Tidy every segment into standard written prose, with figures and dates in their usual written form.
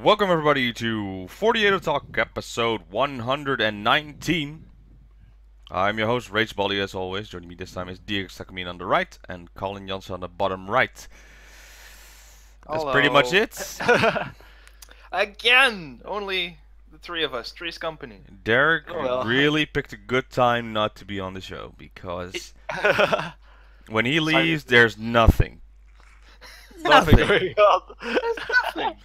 Welcome everybody to 48 Talk episode 119. I'm your host Rage Bolly as always. Joining me this time is DX Takoyakiparty on the right and Colin Janssen on the bottom right. That's pretty much it. Again, only the three of us, three's company. Derek really picked a good time not to be on the show because when he leaves, there's nothing. Nothing going on. There's nothing.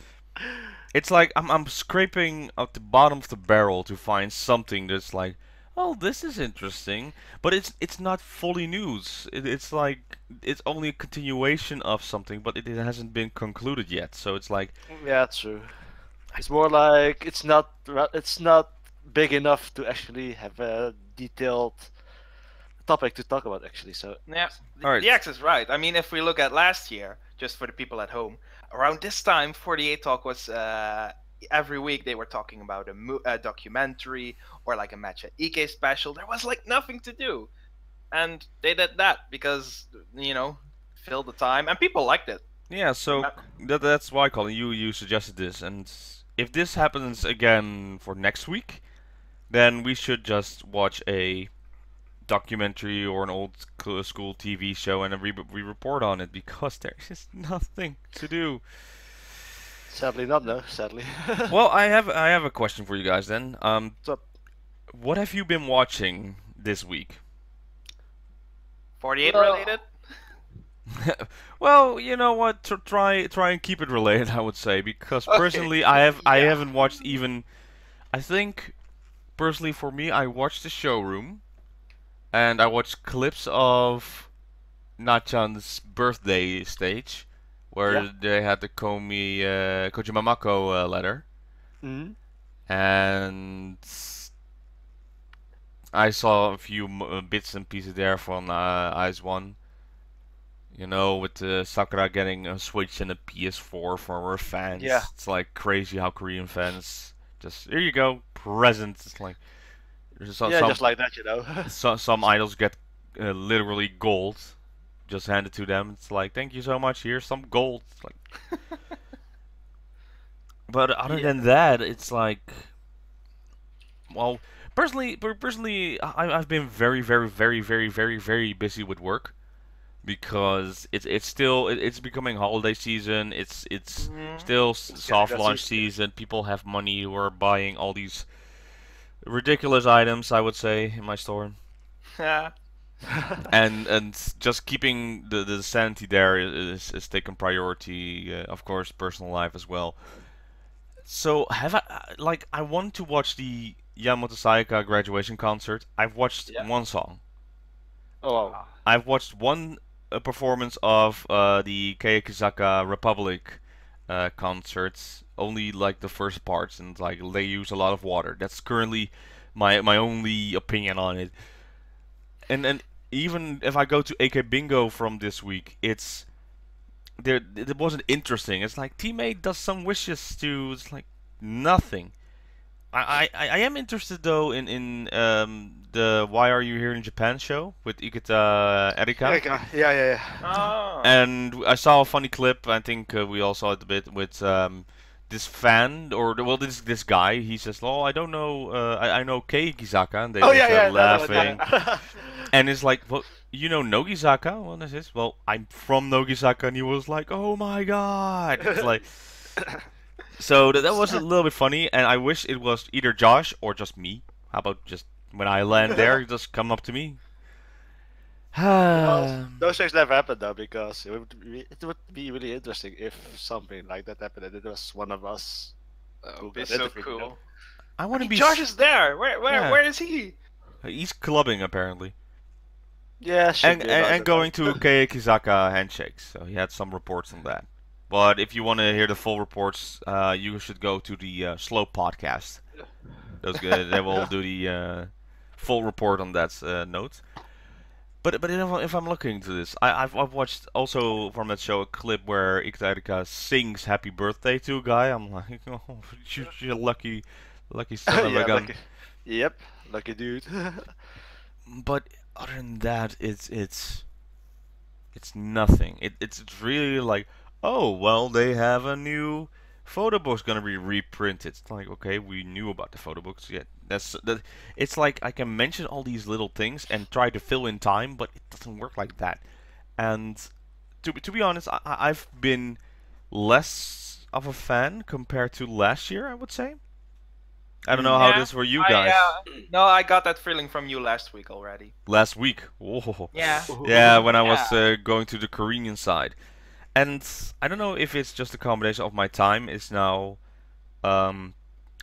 It's like I'm scraping at the bottom of the barrel to find something that's like, oh, this is interesting, but it's not fully news. It's like it's only a continuation of something, but it hasn't been concluded yet. So it's like, yeah, true. It's more like it's not big enough to actually have a detailed topic to talk about. Actually, so yeah, right. DX is right. I mean, if we look at last year, just for the people at home, around this time, 48 Talk was every week they were talking about a documentary or like a Match at EK special. There was like nothing to do, and they did that because fill the time and people liked it. Yeah, so that's why, Colin, you suggested this, and if this happens again for next week, then we should just watch a documentary or an old school TV show and we report on it because there's just nothing to do. Sadly not, no. Sadly. Well, I have a question for you guys then. What's up? What have you been watching this week? 48 related? Well, you know what? Try and keep it related, I would say, because personally, I haven't watched even. I think personally for me, I watched the showroom, and I watched clips of Nachan's birthday stage, where they had the Kojima Mako letter, and I saw a few bits and pieces there from Ice One. You know, with Sakura getting a Switch and a PS4 for her fans. Yeah. It's like crazy how Korean fans just, here you go, presents. It's like, just like that, some idols get literally gold just handed to them. It's like, thank you so much, here's some gold. It's like, but other than that, it's like, well, personally, I've been very busy with work. Because it's becoming holiday season. It's still soft launch season. People have money who are buying all these ridiculous items, I would say, in my store. and just keeping the sanity there is taking priority. Of course, personal life as well. So I want to watch the Yamamoto Sayaka graduation concert. I've watched one song. Oh wow. I've watched one performance of the Keiakizaka Republic concerts, only like the first parts, and like they use a lot of water. That's currently my only opinion on it. And even if I go to AK Bingo from this week, it wasn't interesting. It's like teammate does some wishes to, it's like nothing. I am interested though in the Why Are You Here in Japan show with Ikita Erika. Yeah. Oh. And I saw a funny clip. I think we all saw it a bit with this fan this guy. He says, "Oh, I don't know. I know Kei Gizaka," and they laughing. And it's like, well, you know Nogizaka? What is this? Well, I'm from Nogizaka, and he was like, "Oh my god!" It's like. So that was a little bit funny, and I wish it was either Josh or just me. How about just when I land there, just come up to me? Those things never happen though, because it would be really interesting if something like that happened and it was one of us. It'd be so cool. I want to be. Josh is there. Where is he? He's clubbing apparently. Yeah, and going to Keiakizaka handshakes. So he had some reports on that. But if you want to hear the full reports, you should go to the Slow podcast. Those guys, they will do the full report on that note. But if I'm looking into this, I've watched also from that show a clip where Ikita Erika sings "Happy Birthday" to a guy. I'm like, oh, you're lucky son of a gun. Yep, lucky dude. But other than that, it's nothing. It's really like, oh well, they have a new photo book's gonna be reprinted. It's like, okay, we knew about the photo books. Yeah, that. It's like I can mention all these little things and try to fill in time, but it doesn't work like that. And to be honest, I've been less of a fan compared to last year, I would say. I don't know how this for you guys. No, I got that feeling from you last week already. Last week. Oh. Yeah. Yeah, when I was going to the Korean side. And I don't know if it's just a combination of my time is now I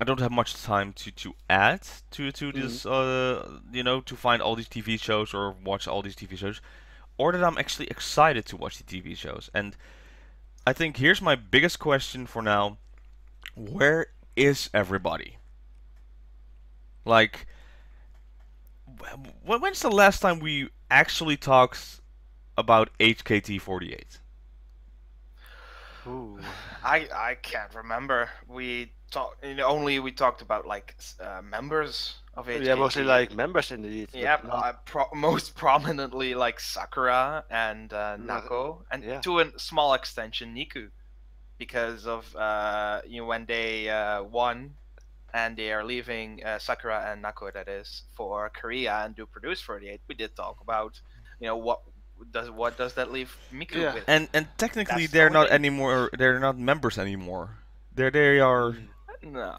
don't have much time to add to this you know, to find all these TV shows or watch all these TV shows, or that I'm actually excited to watch the TV shows. And I think here's my biggest question for now. Where is everybody? Like, when's the last time we actually talked about HKT48? Ooh. I can't remember. We talked we talked about like members of HKT. Yeah, mostly like members indeed. Yeah, most prominently like Sakura and Nako, and to a small extension Niku, because of when they won and they are leaving Sakura and Nako, that is, for Korea and do Produce 48. We did talk about what does that leave Miku with? And technically they're not anymore. They're not members anymore. They are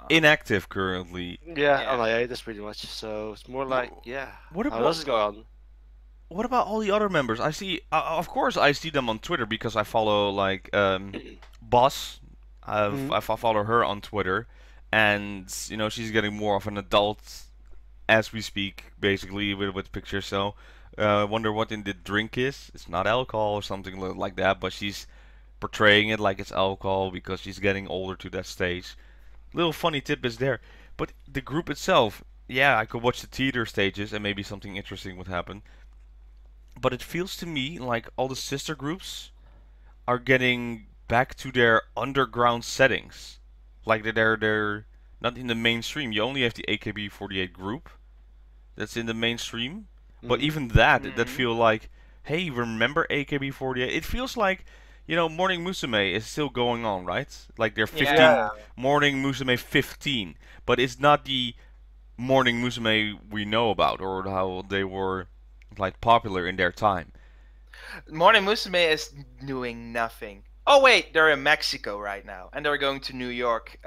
inactive currently. Yeah, on hiatus pretty much. So it's more like What how does it go on? What about all the other members? I see. Of course, I see them on Twitter because I follow like Boss. I follow her on Twitter, and she's getting more of an adult as we speak, basically with pictures. So. I wonder what in the drink is. It's not alcohol or something like that, but she's portraying it like it's alcohol because she's getting older to that stage. Little funny tidbits there. But the group itself, yeah, I could watch the theater stages and maybe something interesting would happen. But it feels to me like all the sister groups are getting back to their underground settings. Like they're not in the mainstream. You only have the AKB48 group that's in the mainstream. But even that feel like, hey, remember AKB48? It feels like, Morning Musume is still going on, right? Like they're 15, Morning Musume 15. But it's not the Morning Musume we know about, or how they were, like, popular in their time. Morning Musume is doing nothing. Oh wait, they're in Mexico right now, and they're going to New York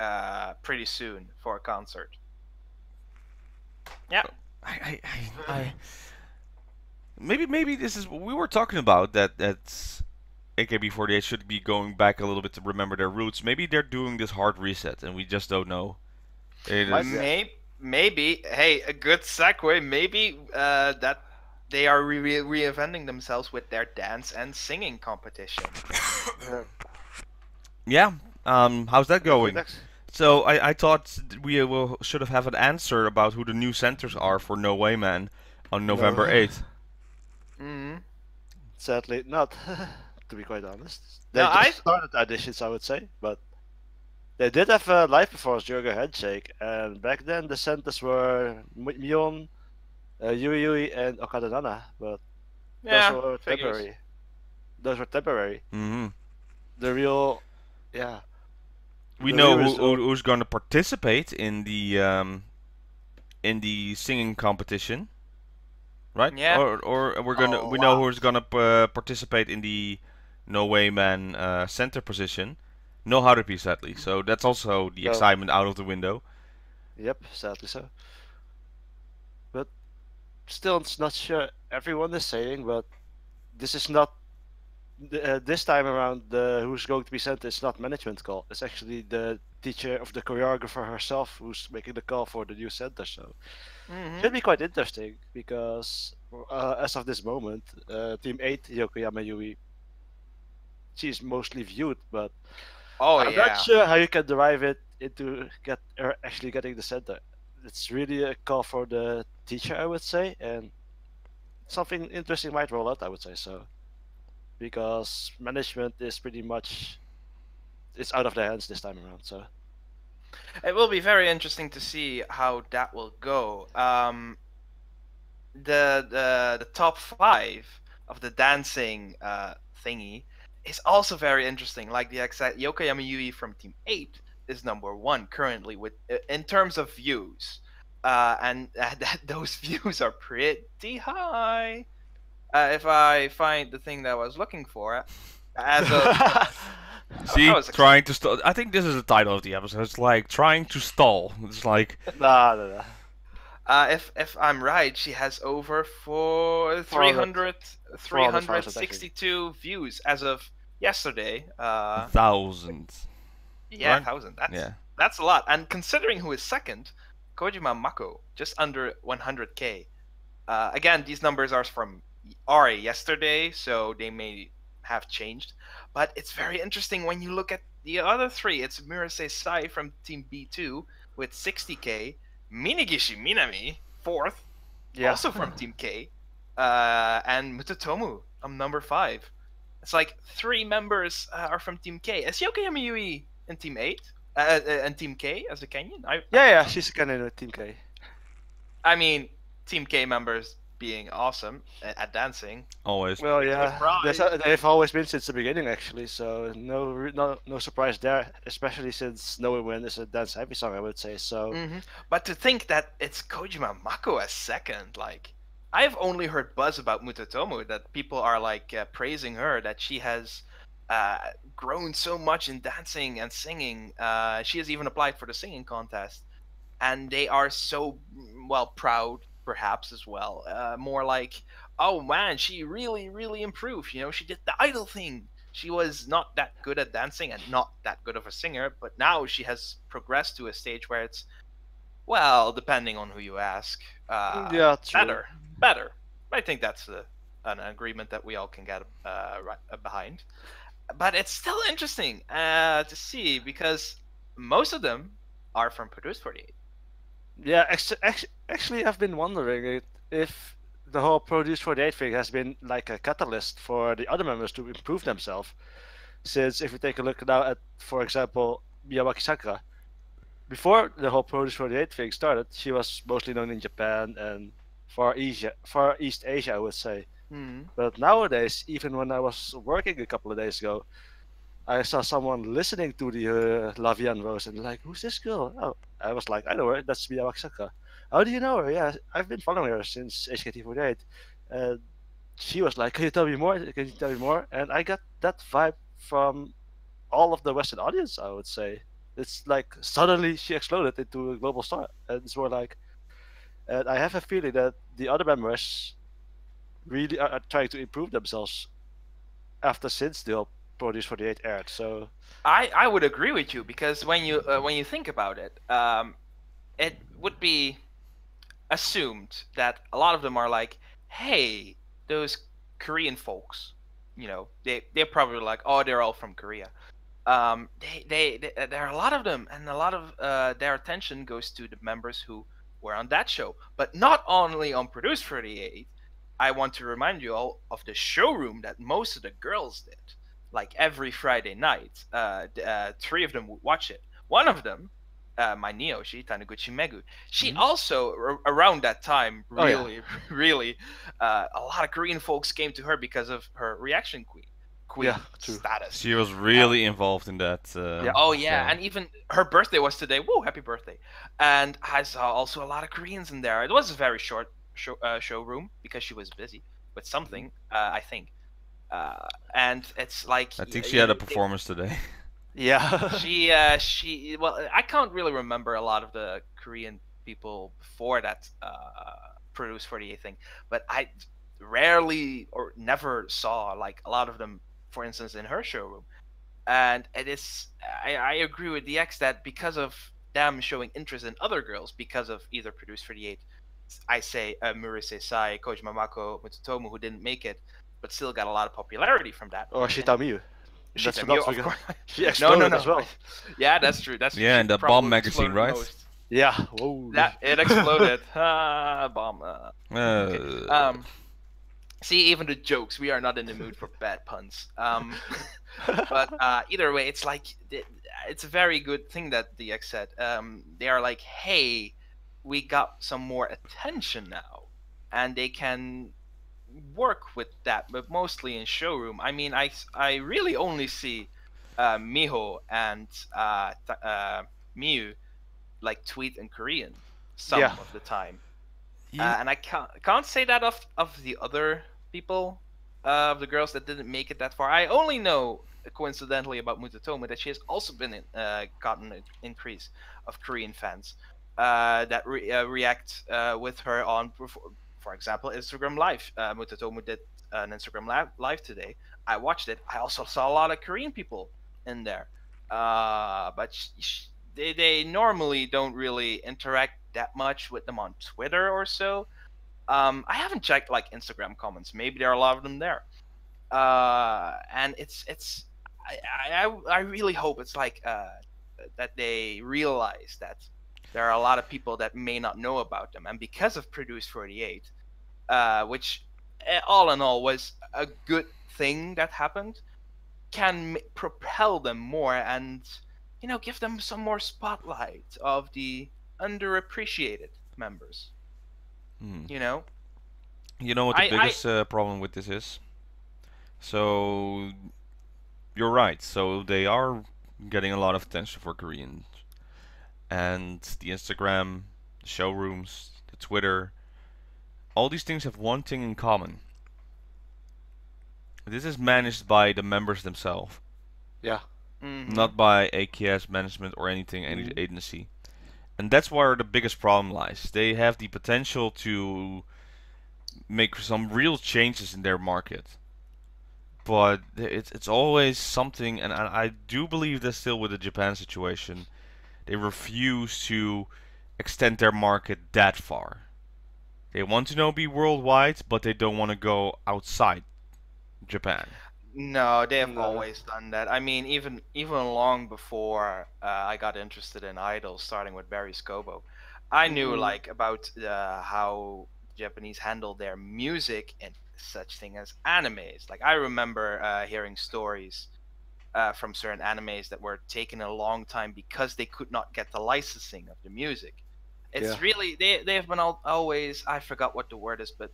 pretty soon for a concert. Yeah. Maybe this is what we were talking about, that AKB48 should be going back a little bit to remember their roots. Maybe they're doing this hard reset and we just don't know. Maybe. Hey, a good segue. Maybe that they are reinventing themselves with their dance and singing competition. Yeah. How's that going? So I thought we should have an answer about who the new centers are for No Way Man on November 8th. Sadly not, to be quite honest. They just started auditions, I would say, but they did have a live performance during a handshake, and back then the centers were Mion, Yui, and Okada Nana, but those were temporary. Those were temporary. The real, We know who's going to participate in the singing competition. Right? Yeah. Or we know who's gonna participate in the No Way Man center position. No Haruhi, sadly. So that's also the excitement out of the window. Yep, sadly so. But still, it's not sure. Everyone is saying, but this is not. This time around, who's going to be sent is not management call. It's actually the teacher of the choreographer herself who's making the call for the new center. So should be quite interesting because as of this moment, Team 8 Yokoyama Yui, she's mostly viewed, but I'm not sure how you can derive it into actually getting the center. It's really a call for the teacher, I would say, and something interesting might roll out, I would say so. Because management is pretty much, it's out of their hands this time around. So it will be very interesting to see how that will go. The top 5 of the dancing thingy is also very interesting. Like the exact Yokoyama Yui from Team 8 is #1 currently with in terms of views, and those views are pretty high. If I find the thing that I was looking for, as of See, was trying to stall. I think this is the title of the episode. It's like trying to stall. It's like Nah. if I'm right, she has over 362 views as of yesterday. 1,000. Yeah, Right? 1,000. Yeah. That's a lot. And considering who is second, Kojima Mako, just under 100k. Again, these numbers are from yesterday, so they may have changed. But it's very interesting when you look at the other three. It's Murase Sai from Team B2 with 60k, Minagishi Minami, fourth, also from Team K, and Mutatomu, number 5. It's like 3 members are from Team K. Is Yoka Yamiyui in Team 8? And Team K as a Kenyan? Yeah, she's a Kenyan with Team K. I mean, Team K members being awesome at dancing. Always. Well, yeah, they've always been since the beginning, actually. So no surprise there, especially since No Win is a dance-heavy song, I would say. So. But to think that it's Kojima Mako as second, like, I've only heard buzz about Mutatomu, that people are like praising her, that she has grown so much in dancing and singing. She has even applied for the singing contest, and they are so proud, perhaps as well. More like, oh man, she really improved. You know, she did the idol thing. She was not that good at dancing and not that good of a singer, but now she has progressed to a stage where it's, well, depending on who you ask, yeah, true. better. I think that's an agreement that we all can get behind. But it's still interesting to see, because most of them are from Produce 48. Yeah, actually, I've been wondering if the whole Produce 48 thing has been like a catalyst for the other members to improve themselves. Since if you take a look now at, for example, Miyawaki Sakura, before the whole Produce 48 thing started, she was mostly known in Japan and Far East Asia, I would say. But nowadays, even when I was working a couple of days ago, I saw someone listening to the La Vie en Rose and like, who's this girl? Oh, I was like, I know her, that's Miyawaki Sakura. How do you know her? Yeah, I've been following her since HKT48. And she was like, can you tell me more? Can you tell me more? And I got that vibe from all of the Western audience, I would say. It's like suddenly she exploded into a global star. And it's more like, and I have a feeling that the other members really are trying to improve themselves since the Produce 48 aired. So I would agree with you, because when you think about it, it would be assumed that a lot of them are like, hey, those Korean folks, you know, they're probably like, oh, they're all from Korea. There are a lot of them, and a lot of their attention goes to the members who were on that show, but not only on Produce 48. I want to remind you all of the showroom that most of the girls did. Like every Friday night, 3 of them would watch it. One of them, my Neoshi, Taniguchi Megu, she also, around that time, really, a lot of Korean folks came to her because of her reaction queen status. She was really involved in that. And even her birthday was today. Whoa, happy birthday. And I saw also a lot of Koreans in there. It was a very short showroom because she was busy with something, I think. And it's like, I think she had a performance today. Yeah. she well, I can't really remember a lot of the Korean people before that Produce 48 thing, but I rarely or never saw like a lot of them, for instance, in her showroom. And it is, I agree with DX that because of them showing interest in other girls, because of either Produce 48, I say Murase Sai, Kojima Mako, Mutsutomu, who didn't make it, but still got a lot of popularity from that. Or Shitamiyu. Shitamiyu, of course. She exploded as well. Yeah, that's true. That's true. Yeah, in the Bomb magazine, right? Yeah. Whoa. It exploded. Bomb. Okay. See, even the jokes, we are not in the mood for bad puns. But either way, it's like, it's a very good thing that DX said. They are like, hey, we got some more attention now, and they can work with that, but mostly in showroom. I mean, I really only see Miho and Miu like tweet in Korean some Yeah. of the time. Yeah. And I can't say that of the other people, of the girls that didn't make it that far. I only know coincidentally about Mutatomo that she has also been gotten an increase of Korean fans that react with her on, for example, Instagram Live. Mutatomo did an Instagram live today. I watched it. I also saw a lot of Korean people in there, but they normally don't really interact that much with them on Twitter or so. I haven't checked like Instagram comments. Maybe there are a lot of them there. And I really hope it's like that they realize that there are a lot of people that may not know about them, and because of Produce 48, which all in all was a good thing that happened, can propel them more and give them some more spotlight of the underappreciated members. Hmm. You know, You know what the biggest problem with this is? So you're right. So they are getting a lot of attention for Koreans, and the Instagram, the showrooms, the Twitter, all these things have one thing in common. This is managed by the members themselves, Yeah. not by AKS management or anything, any Mhm. agency. And that's where the biggest problem lies. They have the potential to make some real changes in their market, but it's always something, and I do believe that still with the Japan situation, they refuse to extend their market that far. They want to be worldwide, but they don't want to go outside Japan. No, they have No. always done that. I mean, even long before I got interested in idols, starting with Barry Scobo, I knew like about how Japanese handle their music and such thing as animes. Like I remember hearing stories from certain animes that were taking a long time because they could not get the licensing of the music. It's Yeah. really they have been always, I forgot what the word is, but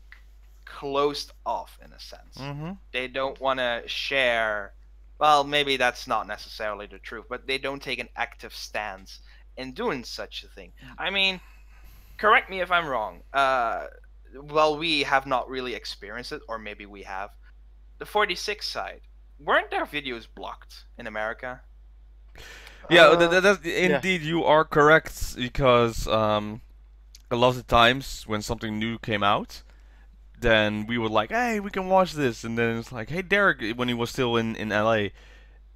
closed off in a sense. Mm-hmm. They don't want to share. Well, maybe that's not necessarily the truth, but they don't take an active stance in doing such a thing. I mean, correct me if I'm wrong. Well, we have not really experienced it, or maybe we have. The 46 side, weren't their videos blocked in America? Yeah, Yeah. indeed you are correct, because a lot of the times when something new came out, then we would like, hey, we can watch this, and then it's like, hey, Derek, when he was still in LA,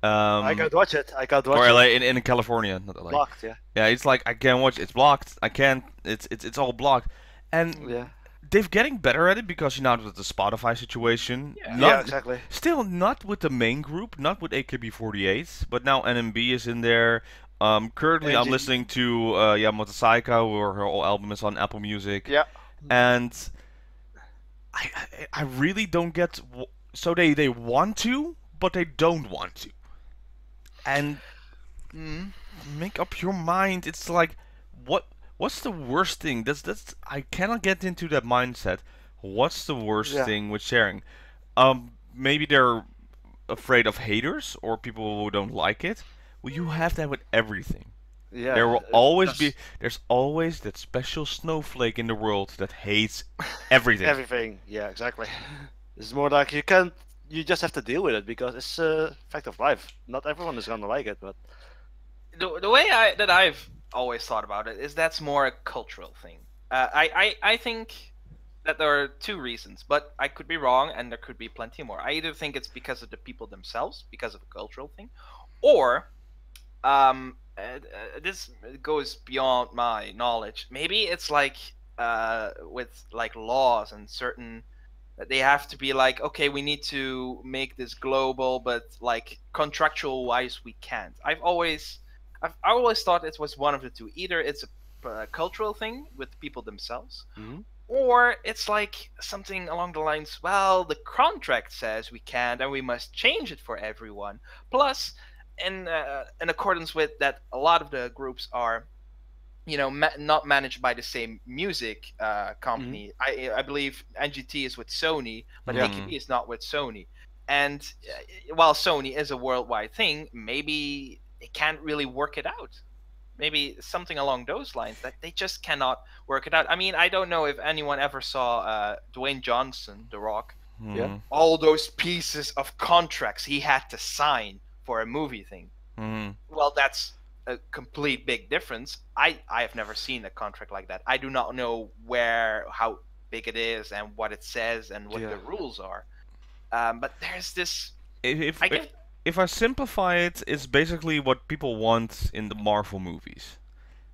I can't watch it. I can't watch or it. LA in California, not LA. Blocked. Yeah. Yeah, it's like I can't watch. It's blocked. I can't. It's all blocked, and Yeah. they're getting better at it because now with the Spotify situation, Yeah. not, Yeah. Exactly. still not with the main group, not with AKB48, but now NMB is in there. Currently, I'm NG. listening to Motosaika, where her whole album is on Apple Music, Yeah. and I really don't get. So they want to, but they don't want to, and make up your mind. It's like, what's the worst thing? That's I cannot get into that mindset. What's the worst Yeah. thing with sharing? Maybe they're afraid of haters or people who don't like it. Well, you have that with everything. Yeah. There will always be. There's always that special snowflake in the world that hates everything. Everything. Yeah. Exactly. It's more like you can't. You just have to deal with it because it's a fact of life. Not everyone is gonna like it, but The way that I've always thought about it is that's more a cultural thing. I think that there are two reasons, but I could be wrong, and there could be plenty more. I either think it's because of the people themselves, because of a cultural thing, or this goes beyond my knowledge. Maybe it's like with like laws and certain that they have to be like, okay, we need to make this global, but like contractual wise, we can't. I've always thought it was one of the two. Either it's a cultural thing with people themselves, or it's like something along the lines, well, the contract says we can't, and we must change it for everyone. Plus, in accordance with that, a lot of the groups are, not managed by the same music company. I believe NGT is with Sony, but Yeah. AKB is not with Sony. And while Sony is a worldwide thing, maybe they can't really work it out. Maybe something along those lines, that they just cannot work it out. I mean, I don't know if anyone ever saw Dwayne Johnson, The Rock. Yeah. All those pieces of contracts he had to sign for a movie thing. Well, that's a complete big difference. I have never seen a contract like that. I do not know how big it is and what it says and what the rules are. But there's this. If I simplify it, it's basically what people want in the Marvel movies.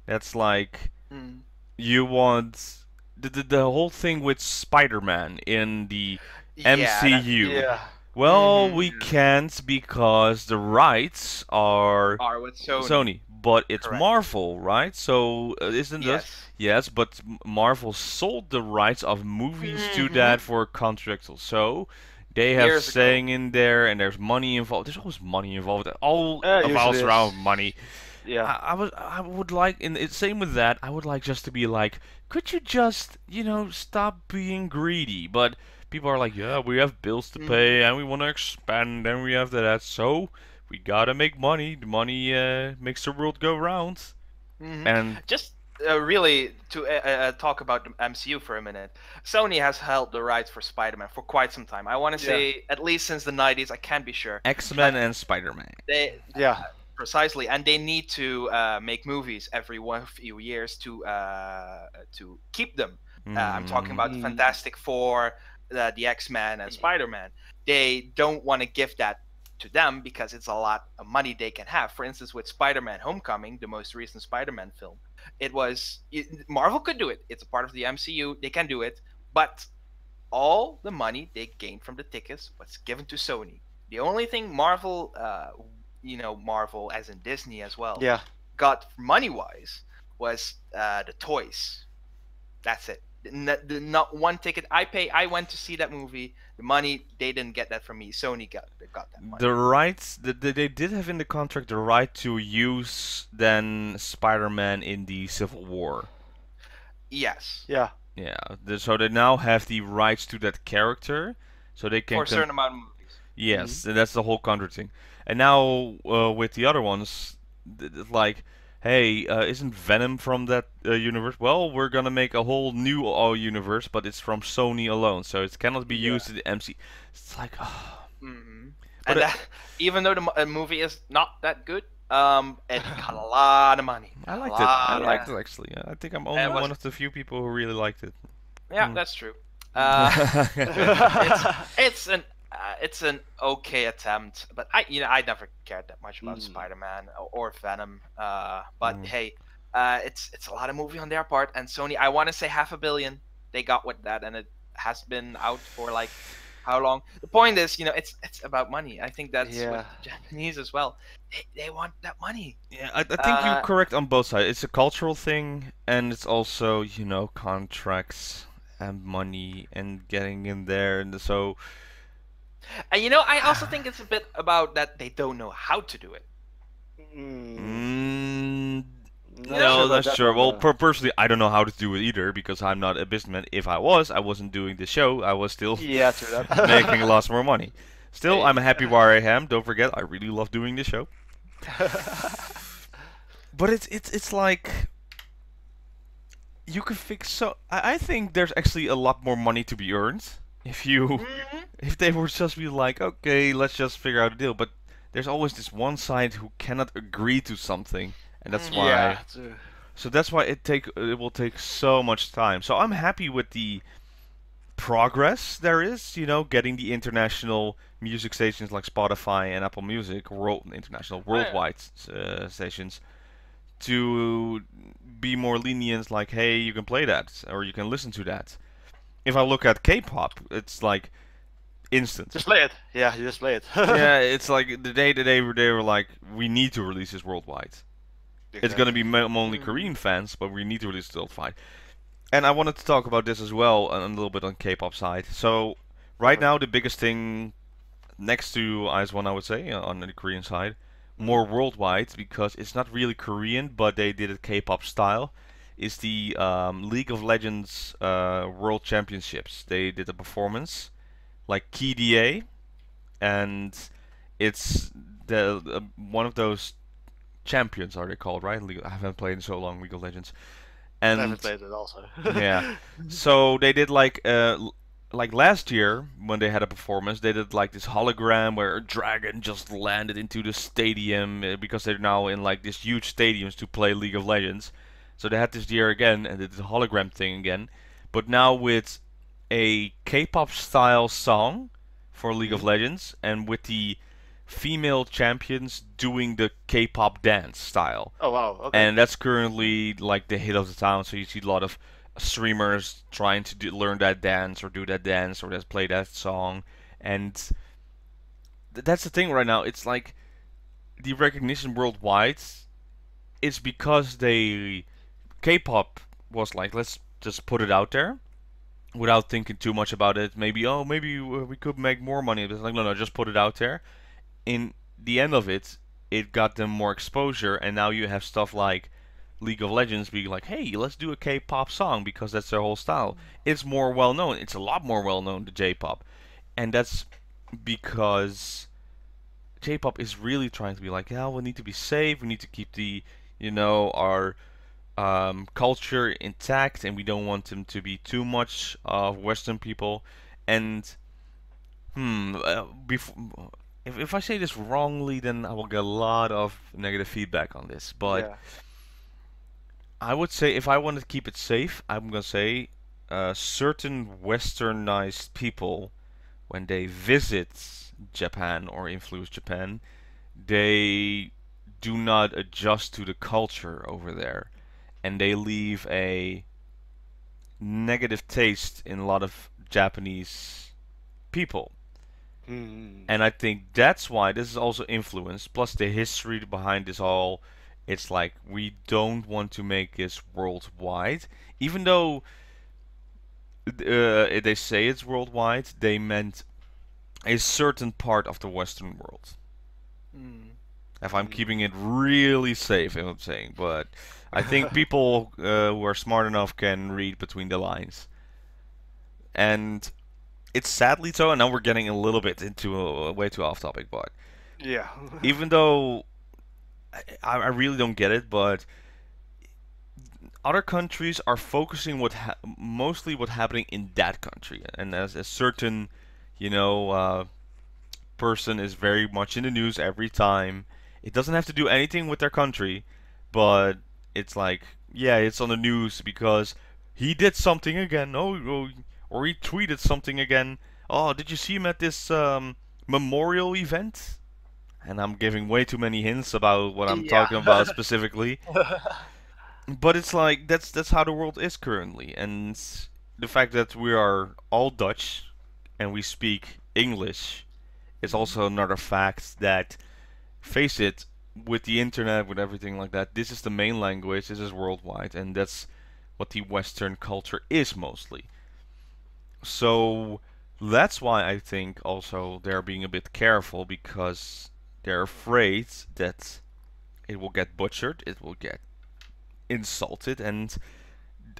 That's like you want the whole thing with Spider-Man in the MCU. Well, we can't because the rights are with Sony. Sony, but it's Marvel, right? So isn't that? Yes, but Marvel sold the rights of movies to that for contractual. So they have saying in there, and there's money involved. There's always money involved. It all revolves around money. Yeah. I would like, same with that. I would like just to be like, could you just, stop being greedy? But people are like, yeah, we have bills to pay, and we want to expand, and we have that, so we gotta make money. The money makes the world go round. And just really to talk about the MCU for a minute, Sony has held the rights for Spider-Man for quite some time. I want to say at least since the 90s. I can't be sure. X-Men and Spider-Man. Precisely, and they need to make movies every few years to keep them. I'm talking about the Fantastic Four, the X-Men, and Spider-Man. They don't want to give that to them because it's a lot of money they can have. For instance, with Spider-Man Homecoming, the most recent Spider-Man film, Marvel could do it. It's a part of the MCU. They can do it. But all the money they gained from the tickets was given to Sony. The only thing Marvel, Marvel as in Disney as well, got money-wise was the toys. That's it. Not one ticket. I went to see that movie. The money, they didn't get that from me. Sony got that money. The rights, they did have in the contract the right to use then Spider-Man in the Civil War. Yes. Yeah. Yeah. So they now have the rights to that character, so they can for a certain amount of movies. Yes, and that's the whole contract thing. And now with the other ones, like, hey, isn't Venom from that universe? Well, we're gonna make a whole new universe, but it's from Sony alone, so it cannot be used in the MC. It's like, and even though the movie is not that good, it got a lot of money. I liked it. I liked it actually. I think I'm only one of the few people who really liked it. Yeah, that's true. It's an okay attempt, but I never cared that much about Spider-Man or Venom. But hey, it's a lot of movie on their part, and Sony, I want to say $500 million they got with that, and it has been out for like how long? The point is, it's about money. I think that's what the Japanese as well. They want that money. Yeah, I think you're correct on both sides. It's a cultural thing, and it's also contracts and money and getting in there, and so. And I also think it's a bit about that they don't know how to do it. No, that's sure. Well, personally, I don't know how to do it either because I'm not a businessman. If I wasn't doing the show. I was still making lots more money. Still, I'm happy where I am. Don't forget, I really love doing the show. But it's like you can fix. So I think there's actually a lot more money to be earned. If they were just be like, okay, let's just figure out a deal, but there's always this one side who cannot agree to something, and that's why. So that's why it will take so much time. So I'm happy with the progress there is, getting the international music stations like Spotify and Apple Music, worldwide stations, to be more lenient, like, hey, you can play that or you can listen to that. If I look at K-pop, it's like instant. Just play it. Yeah, you just play it. Yeah, it's like the day they were like, we need to release this worldwide. Exactly. It's gonna be only Korean fans, but we need to release it worldwide. And I wanted to talk about this as well, a little bit on K-pop side. So right now, the biggest thing next to IS1, I would say, on the Korean side, more worldwide because it's not really Korean, but they did it K-pop style. Is the League of Legends World Championships. They did a performance like KDA and it's the one of those champions are they called, right? I haven't played in so long League of Legends, I and haven't played it also. yeah. So they did like last year when they had a performance, they did like this hologram where a dragon just landed into the stadium because they're now in like these huge stadiums to play League of Legends. So they had this year again and did the hologram thing again, but now with a K-pop style song for League of Legends and with the female champions doing the K-pop dance style. Oh wow, okay. And that's currently like the hit of the town. So you see a lot of streamers trying to learn that dance or do that dance or just play that song. And that's the thing right now. It's like the recognition worldwide. It's because K-pop was like, let's just put it out there without thinking too much about it. Maybe we could make more money. It's like, no, just put it out there. In the end of it, it got them more exposure, and now you have stuff like League of Legends being like, hey, let's do a K-pop song because that's their whole style. It's more well known. It's a lot more well known than J-pop, and that's because J-pop is really trying to be like, yeah, we need to be safe. We need to keep our culture intact, and we don't want them to be too much of Western people. And before. If I say this wrongly, then I will get a lot of negative feedback on this. But Yeah. I would say if I want to keep it safe, I'm gonna say certain westernized people, when they visit Japan or influence Japan, they do not adjust to the culture over there, and they leave a negative taste in a lot of Japanese people. And I think that's why this is also influenced, plus the history behind this all. It's like we don't want to make this worldwide. Even though they say it's worldwide, they meant a certain part of the Western world. If I'm keeping it really safe, I'm saying. But I think people who are smart enough can read between the lines. And it's sadly so, and now we're getting a little bit into a way too off topic, but Yeah. even though I really don't get it, but other countries are focusing mostly what's happening in that country, and as a certain, person is very much in the news every time. It doesn't have to do anything with their country, but it's like, yeah, it's on the news because he did something again. Or he tweeted something again. Oh, did you see him at this memorial event? And I'm giving way too many hints about what I'm talking about specifically. But it's like that's how the world is currently, and the fact that we are all Dutch and we speak English is also another fact that, face it, with the internet, with everything like that, this is the main language. This is worldwide, and that's what the Western culture is mostly. So that's why I think also they're being a bit careful, because they're afraid that it will get butchered, it will get insulted, and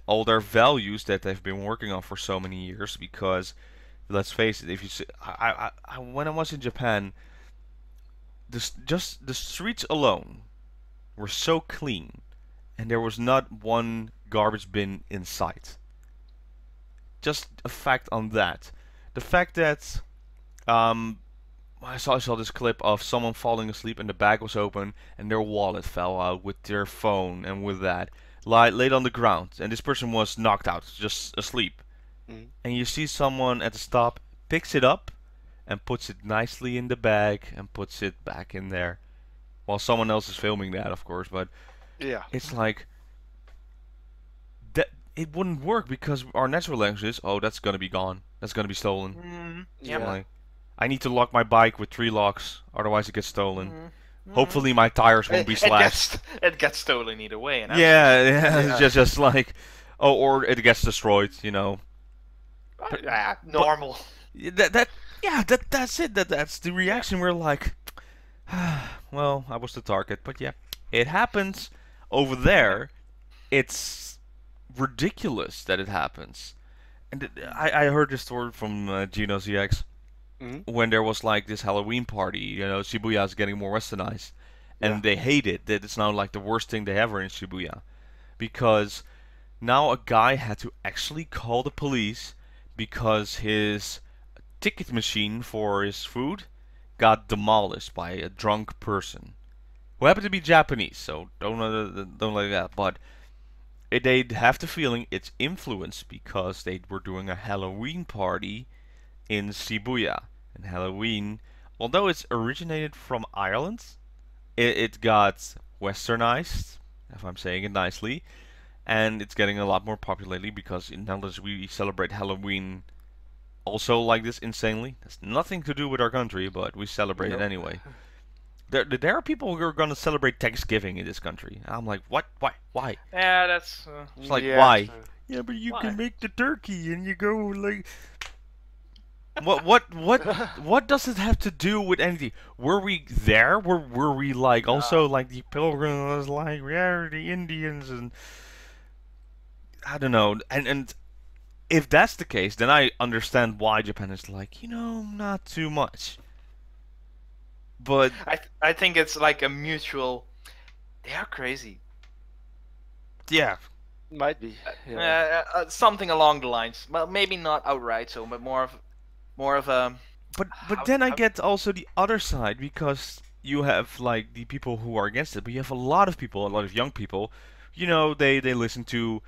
all their values that they've been working on for so many years. Because let's face it, if you see, when I was in Japan, just the streets alone were so clean, and there was not one garbage bin in sight. Just a fact on that. The fact that I saw this clip of someone falling asleep and the bag was open and their wallet fell out with their phone, and with that laid on the ground, and this person was knocked out, just asleep. And you see someone at the stop picks it up and puts it nicely in the bag and puts it back in there, while someone else is filming that, of course. But Yeah. it's like that it wouldn't work, because our natural language is, oh, that's gonna be gone, that's gonna be stolen. Yeah. Like, I need to lock my bike with 3 locks, otherwise it gets stolen. Hopefully my tires won't be slashed. It gets stolen either way. And Yeah, it's just like, or it gets destroyed, normal. That's it. That's the reaction. We're like, well, I was the target, but yeah, it happens over there. It's ridiculous that it happens. And I heard this story from GinoZX. when there was like this Halloween party. You know, Shibuya is getting more westernized, and they hate it. That it's now like the worst thing they ever in Shibuya, because now a guy had to actually call the police because his ticket machine for his food got demolished by a drunk person who happened to be Japanese. So don't like that. But they have the feeling it's influenced because they were doing a Halloween party in Shibuya. And Halloween, although it's originated from Ireland, it got westernized, if I'm saying it nicely, and it's getting a lot more popular lately because in Netherlands we celebrate Halloween also like this insanely. Has nothing to do with our country, but we celebrate it anyway. There are people who are going to celebrate Thanksgiving in this country. I'm like, what? Why? Yeah, that's. It's like, Yeah, why? true. Yeah, but you Why? can make the turkey and you go like. What does it have to do with anything? Were we there? Were we like also like the pilgrims, like we are the Indians, and I don't know. And if that's the case, then I understand why Japan is like, not too much. But I think it's like a mutual. They are crazy. yeah, Might be. Yeah. Something along the lines. Well, maybe not outright so, but more of a. but then I get also the other side because you have like the people who are against it, but you have a lot of people, a lot of young people. They listen to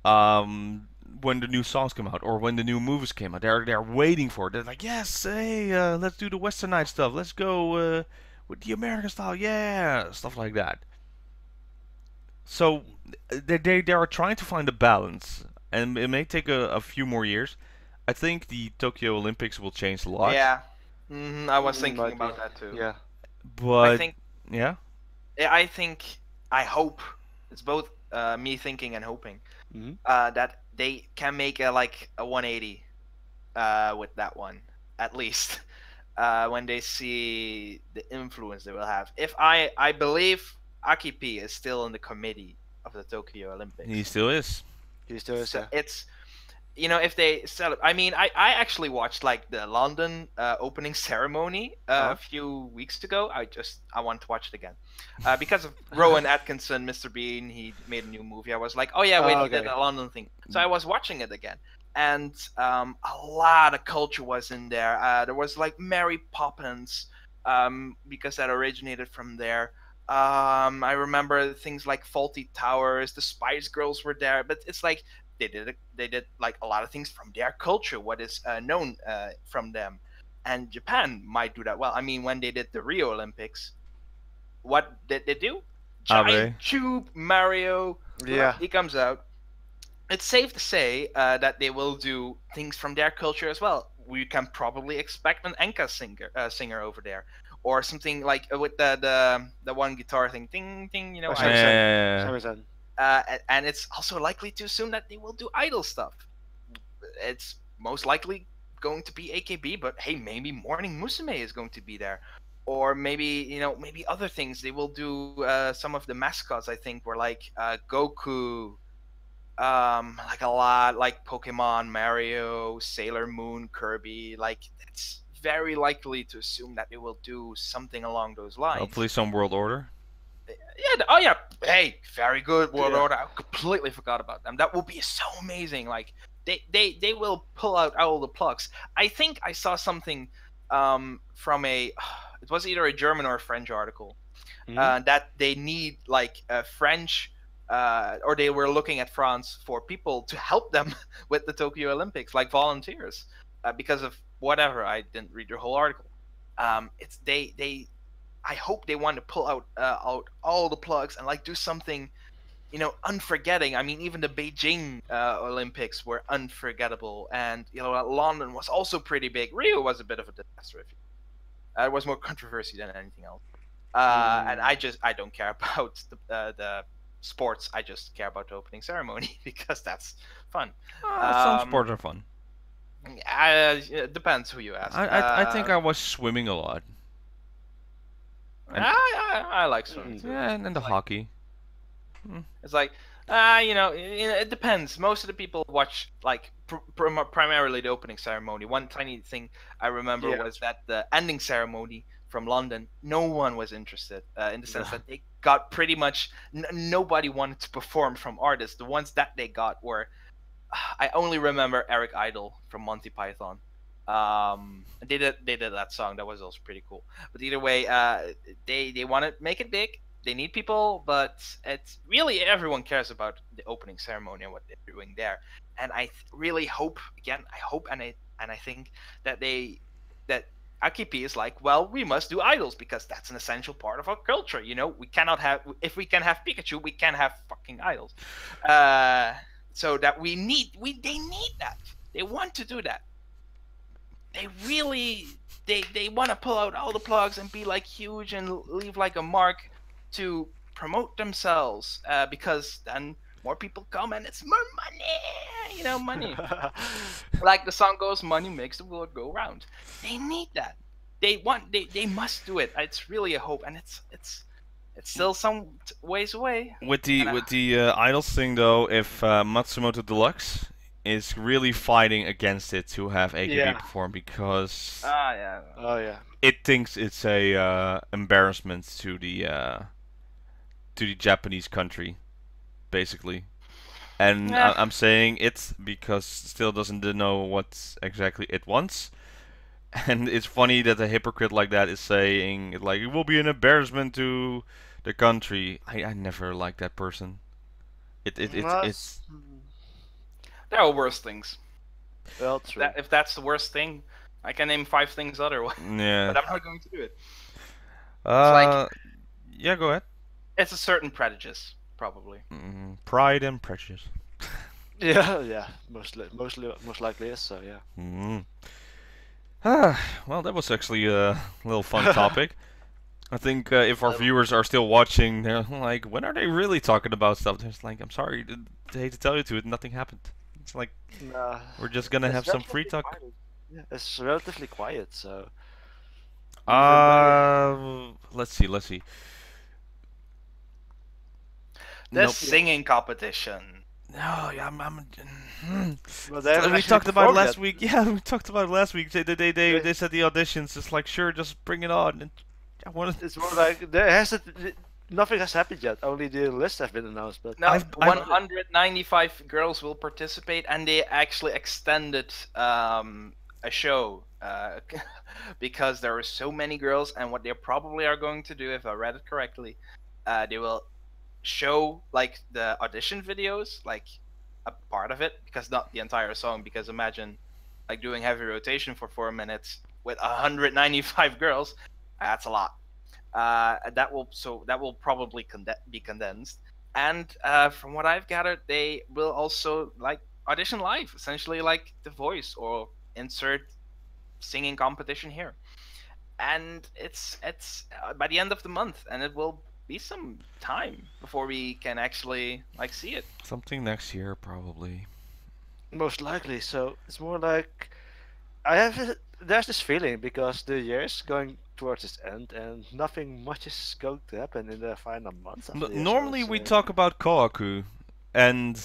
when the new songs come out or when the new movies came out. They're waiting for it. They're like, yes, hey, let's do the westernized stuff. Let's go with the American style, yeah, stuff like that. So they are trying to find a balance, and it may take a few more years. I think the Tokyo Olympics will change a lot. Yeah. I was Mm, thinking might about be. that too. Yeah. But I think. yeah, I think. I hope it's both me thinking and hoping Mhm. that they can make a 180 with that one at least when they see the influence they will have. If I believe Akipi is still in the committee of the Tokyo Olympics. he still is. He still is. So it's if they sell it. I mean, I actually watched like the London opening ceremony a few weeks ago. I want to watch it again because of Rowan Atkinson, Mr. Bean. He made a new movie. I was like, oh yeah, wait, he did a London thing. So I was watching it again, and a lot of culture was in there. There was like Mary Poppins, because that originated from there. I remember things like Faulty Towers. The Spice Girls were there, but it's like they did like a lot of things from their culture, what is known from them, and Japan might do that well. I mean, when they did the Rio Olympics, what did they do? Giant tube Mario. Yeah. He comes out. It's safe to say that they will do things from their culture as well. We can probably expect an enka singer over there, or something like with the one guitar thing, ding ding. Samizan. And it's also likely to assume that they will do idol stuff. It's most likely going to be AKB, but hey, maybe Morning Musume is going to be there, or maybe maybe other things. They will do some of the mascots. I think were like Goku, like a lot like Pokemon, Mario, Sailor Moon, Kirby. Like it's very likely to assume that they will do something along those lines. Hopefully some World Order. Yeah. Oh yeah. Hey, very good World Order. I completely forgot about them. That would be so amazing. Like they will pull out all the plugs. I think I saw something from it was either a German or a French article that they need like a French or they were looking at France for people to help them with the Tokyo Olympics, like volunteers, because of whatever. I didn't read your whole article. It's they. I hope they want to pull out all the plugs and like do something, unforgetting. I mean, even the Beijing Olympics were unforgettable, and London was also pretty big. Rio was a bit of a disaster. It was more controversy than anything else. And I don't care about the sports. I just care about the opening ceremony because that's fun. Some sports are fun. It depends who you ask. I think I was swimming a lot. I like swimming too. Yeah, and the hockey. It's like, it depends. Most of the people watch like primarily the opening ceremony. One tiny thing I remember was that the ending ceremony from London, no one was interested in the sense that they got pretty much nobody wanted to perform from artists. The ones that they got were, I only remember Eric Idle from Monty Python. They did that song that was also pretty cool. But either way, they want to make it big. They need people, but it's really everyone cares about the opening ceremony and what they're doing there. And I really hope, again, and I think that that AKP is like, well, we must do idols because that's an essential part of our culture. You know, we cannot have, if we can have Pikachu, we can have fucking idols. So that they need that. They want to do that. They really, they want to pull out all the plugs and be like huge and leave like a mark to promote themselves, because then more people come and it's more money, you know, money. Like the song goes, money makes the world go round. They need that. They must do it. It's really a hope, and it's still some ways away. With the idols thing though, if Matsumoto Deluxe is really fighting against it to have AKB perform because it thinks it's a embarrassment to the Japanese country, basically. And I'm saying it because still doesn't know what exactly it wants. And it's funny that a hypocrite like that is saying like it will be an embarrassment to the country. I never liked that person. It's there are worse things. Well, true. If that's the worst thing, I can name 5 things otherwise. Yeah. But I'm not going to do it. Yeah, go ahead. It's a certain prejudice, probably. Pride and prejudice. Yeah, most likely is so. Yeah. Well, that was actually a little fun topic. I think if our viewers are still watching, they're like, when are they really talking about stuff? They're just like, I'm sorry, I hate to tell you nothing happened. It's like, we're just gonna have some free talk. Yeah, it's relatively quiet, so. Let's see. This singing competition. No, yeah, Well, we talked about it last week. Yeah, we talked about it last week. They said the auditions. It's like, sure, just bring it on. And I want. It's more like nothing has happened yet. Only the lists have been announced. But no, 195 girls will participate, and they actually extended a show because there are so many girls. And what they probably are going to do, if I read it correctly, they will show like the audition videos, like a part of it, because not the entire song, because imagine like doing heavy rotation for 4 minutes with 195 girls. That's a lot. That will probably be condensed, and from what I've gathered, they will also like audition live, essentially like The Voice, or insert singing competition here. And it's by the end of the month, and it will be some time before we can actually like see it. Something next year, probably. Most likely. So it's more like there's this feeling because the year is going towards its end and nothing much is going to happen in the final months. Normally we talk about Kohaku, and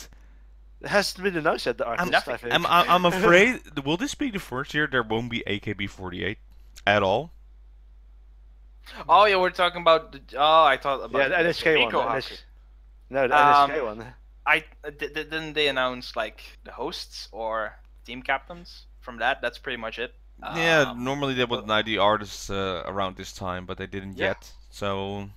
it hasn't been announced yet. The artist, I think. I'm afraid. Will this be the first year there won't be AKB48 at all? Oh yeah, we're talking about I thought about the NHK one. No, the NHK one. Didn't they announce like the hosts or team captains from that? That's pretty much it. Yeah, normally they would announce the artists around this time, but they didn't yet. So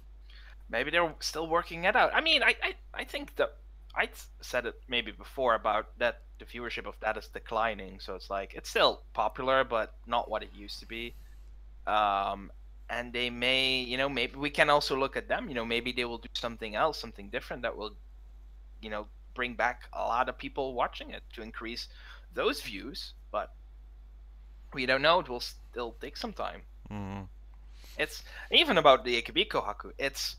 maybe they're still working it out. I mean, I think that I said it maybe before about that the viewership of that is declining. So it's like it's still popular, but not what it used to be. And they may, maybe we can also look at them. Maybe they will do something else, something different that will, bring back a lot of people watching it to increase those views. But we don't know. It will still take some time. Mm. It's even about the AKB Kohaku. It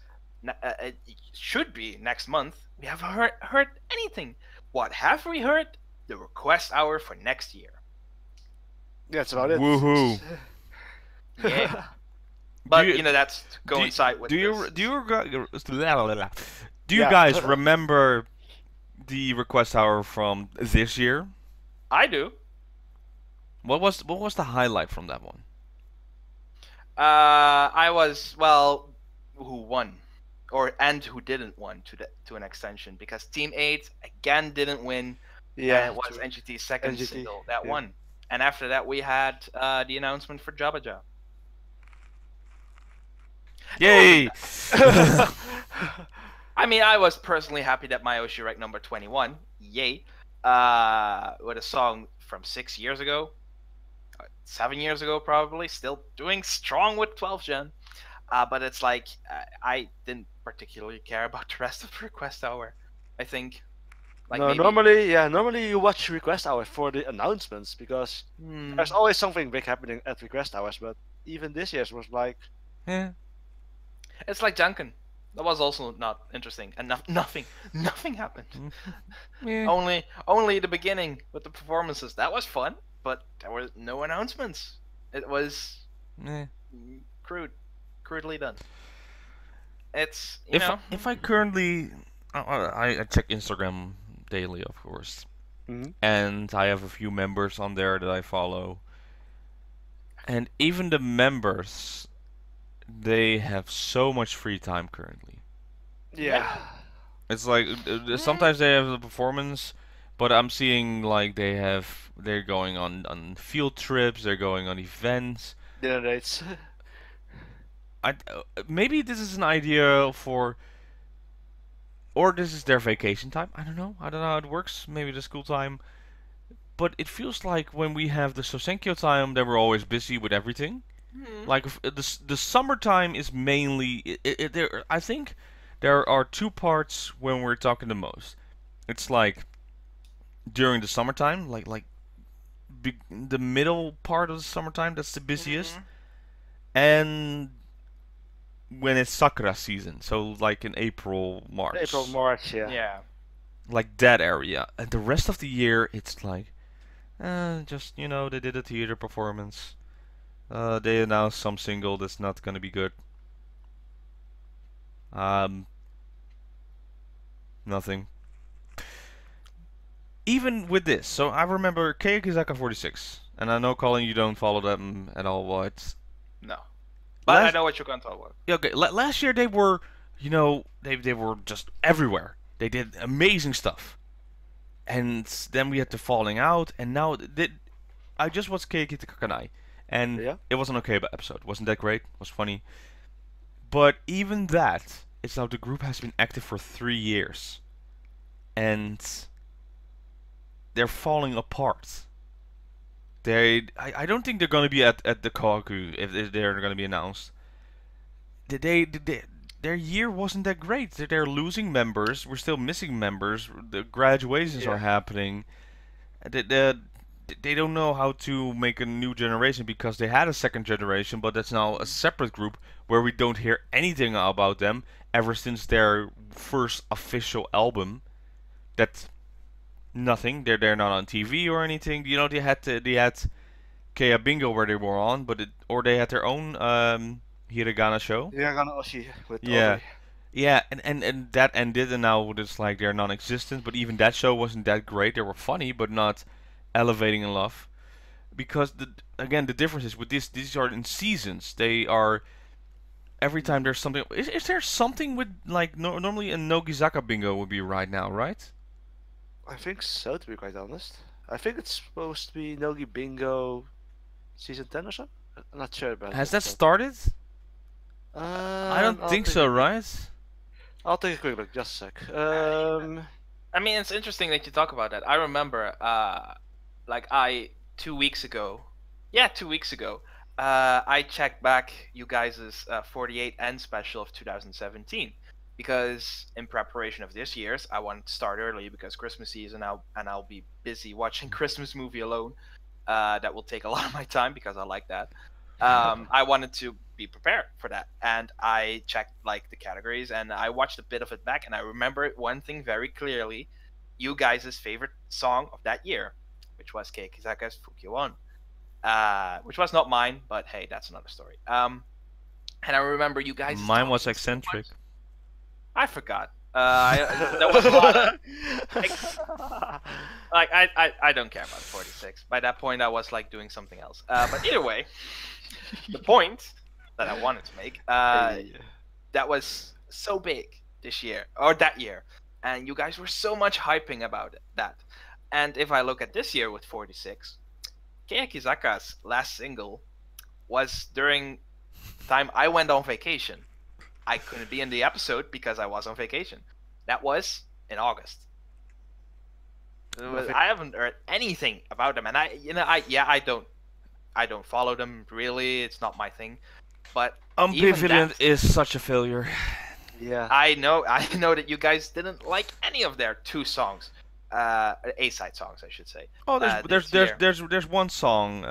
should be next month. We haven't heard anything. What have we heard? The request hour for next year. Yeah, that's about it. Woohoo! Yeah. But that's coincide with. Do you guys remember the request hour from this year? I do. What was the highlight from that one? Who won, and who didn't win to an extension, because Team 8 again didn't win. Yeah, and it was NGT's second NGT, single that yeah. won. And after that, we had the announcement for Jabba Jab. Yay! I mean, I was personally happy that Mayoshi ranked number 21. Yay! With a song from 6 years ago, 7 years ago probably, still doing strong with 12 gen. But it's like I didn't particularly care about the rest of the request hour. I think. Like no, maybe... normally you watch request hour for the announcements because there's always something big happening at request hours. But even this year's was like, Yeah. It's like Duncan. That was also not interesting, and nothing happened. Yeah. Only the beginning with the performances. That was fun, but there were no announcements. It was Yeah. crudely done. It's if I currently I check Instagram daily, of course, and I have a few members on there that I follow, and even the members, they have so much free time currently. yeah. It's like sometimes they have the performance, but I'm seeing like they're going on field trips, they're going on events. Dinner dates. Maybe this is an idea for, or this is their vacation time. I don't know how it works. Maybe the school time. But it feels like when we have the Sosenkyo time, then we're always busy with everything. Like the summertime is mainly. I think there are two parts when we're talking the most. It's like during the summertime, like the middle part of the summertime, that's the busiest, and when it's Sakura season, so like in April, March. Yeah. Yeah. Like that area. And the rest of the year, it's like, just, they did a theater performance. They announced some single that's not gonna be good. Nothing. Even with this, so I remember Kayakizaka 46, and I know, Colin, you don't follow them at all, but... No. But I know what you're going to talk about. Yeah, okay. Last year they were, they were just everywhere. They did amazing stuff. And then we had the falling out, and now I just watched Keiki Kakanai, and it was an okay episode. Wasn't that great? Was funny. But even that, it's now the group has been active for 3 years, and they're falling apart. I don't think they're gonna be at the Kohaku if they're gonna be announced. Their year wasn't that great. They're losing members. We're still missing members. The graduations are happening. They don't know how to make a new generation because they had a second generation, but that's now a separate group where we don't hear anything about them ever since their first official album. That's nothing. They're not on TV or anything. They had Kea Bingo where they were on, or they had their own Hiragana show. Hiragana Oshi with Yeah. Audrey. Yeah, and that ended, and now it's like they're non-existent. But even that show wasn't that great. They were funny, but not elevating enough. Because the difference is with these are in seasons. They are every time there's something. Is there something with like normally a Nogizaka Bingo would be right now, right? I think so, to be quite honest. I think it's supposed to be Nogi Bingo season 10 or something. I'm not sure about Has that started? I don't think so, right? I'll take a quick look, just a sec. I mean, it's interesting that you talk about that. I remember, 2 weeks ago. Yeah, 2 weeks ago. I checked back you guys' 48 end special of 2017. Because in preparation of this year's, I wanted to start early because Christmas season, and I'll be busy watching Christmas movie alone. That will take a lot of my time because I like that. I wanted to be prepared for that, and I checked like the categories, and I watched a bit of it back, and I remember one thing very clearly: you guys' favorite song of that year, which was Keikizaka's Fukiwon, which was not mine, but hey, that's another story. And I remember you guys. Mine was Eccentric. I forgot. There was a lot of like I don't care about 46. By that point, I was like doing something else. But either way, the point that I wanted to make, that was so big this year or that year, and you guys were so much hyping about that. And if I look at this year with 46, Keyakizaka's last single was during the time I went on vacation. I couldn't be in the episode because I was on vacation. That was in August. I haven't heard anything about them, and I don't follow them really. It's not my thing. But Ambivalent is such a failure. Yeah. I know that you guys didn't like any of their 2 songs, A-side songs, I should say. Oh, there's one song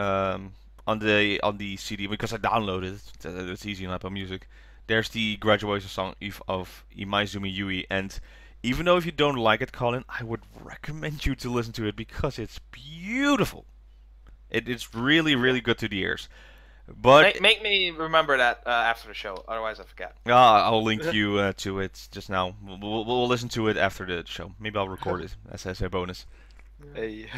on the CD because I downloaded it. It's easy on Apple Music. There's the graduation song of Imaizumi Yui, and even though if you don't like it, Colin, I would recommend you to listen to it because it's beautiful. It's really, really good to the ears. But make me remember that after the show, otherwise I forget. I'll link you to it just now. We'll listen to it after the show. Maybe I'll record it as a bonus. Hey.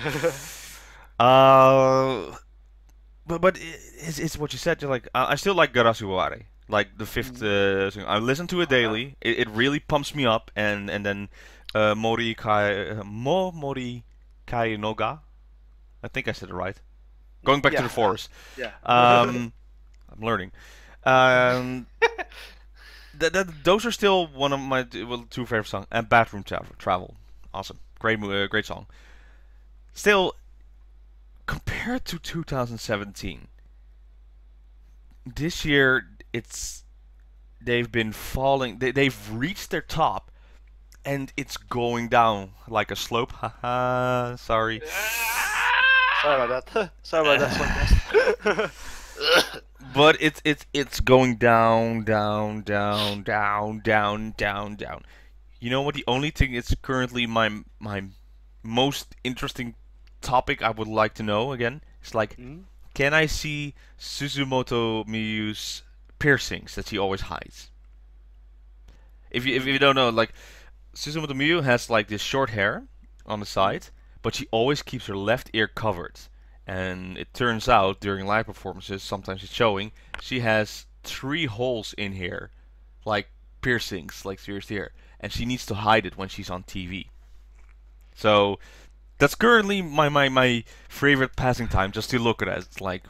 But it's what you said. You're like, I still like Garasuware. Like the 5th song. I listen to it daily. It really pumps me up. And then Mori Kai Noga. I think I said it right. Going back to the forest. Yeah. I'm learning. Those are still one of my 2 favorite songs. And Bathroom Travel. Awesome. Great song. Still, compared to 2017, this year they've been falling. They've reached their top, and it's going down like a slope. Haha. Sorry. Sorry about that. Sorry about that. But it's going down. You know what? The only thing is currently my most interesting topic I would like to know again. It's like, can I see Suzumoto Miyu's piercings that she always hides? If you don't know, like Suzumoto Miyu has like this short hair on the side, but she always keeps her left ear covered. And it turns out during live performances, sometimes it's showing, she has 3 holes in here, like piercings, like seriously here, and she needs to hide it when she's on TV. So that's currently my favorite passing time, just to look at it. It's like,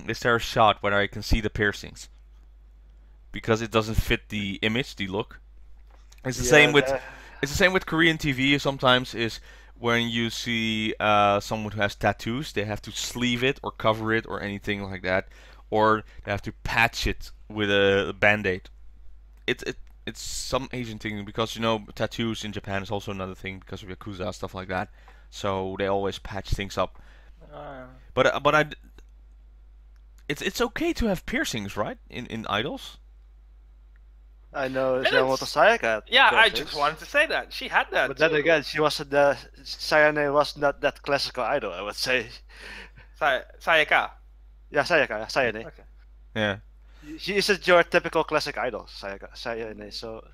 is there a shot where I can see the piercings? Because it doesn't fit the image, the look. It's the same with Korean TV. Sometimes is when you see someone who has tattoos, they have to sleeve it or cover it or anything like that, or they have to patch it with a band-aid. It's some Asian thing because tattoos in Japan is also another thing because of Yakuza stuff like that. So they always patch things up. But it's okay to have piercings, right? In idols. I know Yamamoto Sayaka. Yeah, I just wanted to say that she had that. But then again, she wasn't Sayane was not that classical idol, I would say. Sayaka. Yeah, Sayane. Okay. Yeah. She isn't your typical classic idol, Sayane. So.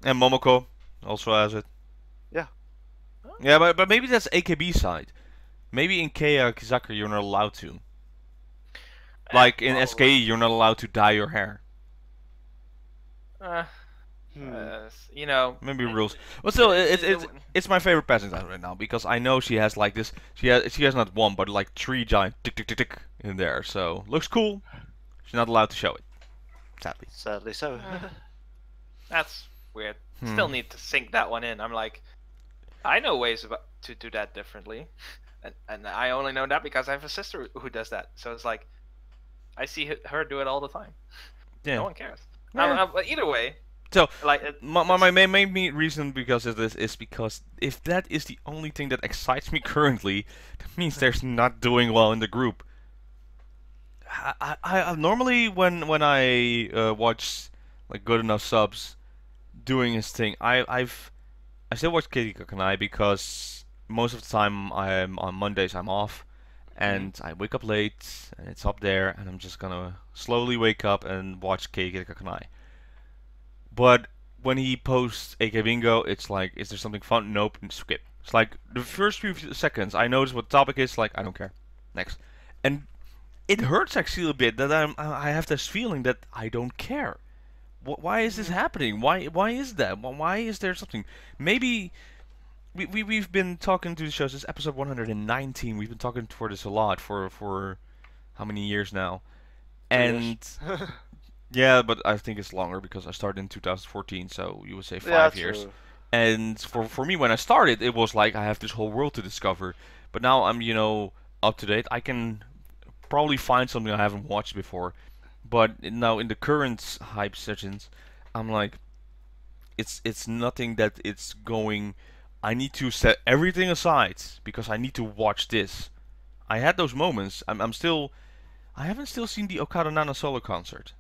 And Momoko also has it. Yeah. Yeah, but maybe that's AKB side. Maybe in Keyakizaka you're not allowed to. Like in SKE, you're not allowed to dye your hair. Maybe rules. But still, it's my favorite passing time right now because I know she has like this. She has not one, but like 3 giant tick tick tick tick in there. So looks cool. She's not allowed to show it. Sadly. Sadly so. That's weird. Still need to sink that one in. I'm like, I know ways to do that differently, and I only know that because I have a sister who does that. So it's like, I see her do it all the time. Yeah. No one cares. Yeah. But either way, so like my main reason because of this is because if that is the only thing that excites me currently, that means there's not doing well in the group. I normally when I watch like Good Enough Subs doing his thing, I still watch Katie Kakanai because most of the time on Mondays I'm off. And I wake up late, and it's up there, and I'm just gonna slowly wake up and watch Keiki Kakanai. But when he posts AK Bingo, it's like, is there something fun? Nope, skip. It's like the first few seconds I notice what the topic is, like I don't care. Next. And it hurts actually a bit that I have this feeling that I don't care. Why is this happening? Why is that? Why is there something? Maybe we've been talking to the shows. This is episode 119. We've been talking for this a lot for how many years now? And yeah, but I think it's longer because I started in 2014, so you would say 5 years. True. And for me, when I started, it was like I have this whole world to discover. But now I'm, up to date. I can probably find something I haven't watched before. But now in the current hype sessions, I'm like, it's nothing that it's going. I need to set everything aside because I need to watch this. I had those moments. I'm still. I haven't still seen the Okada Nana solo concert.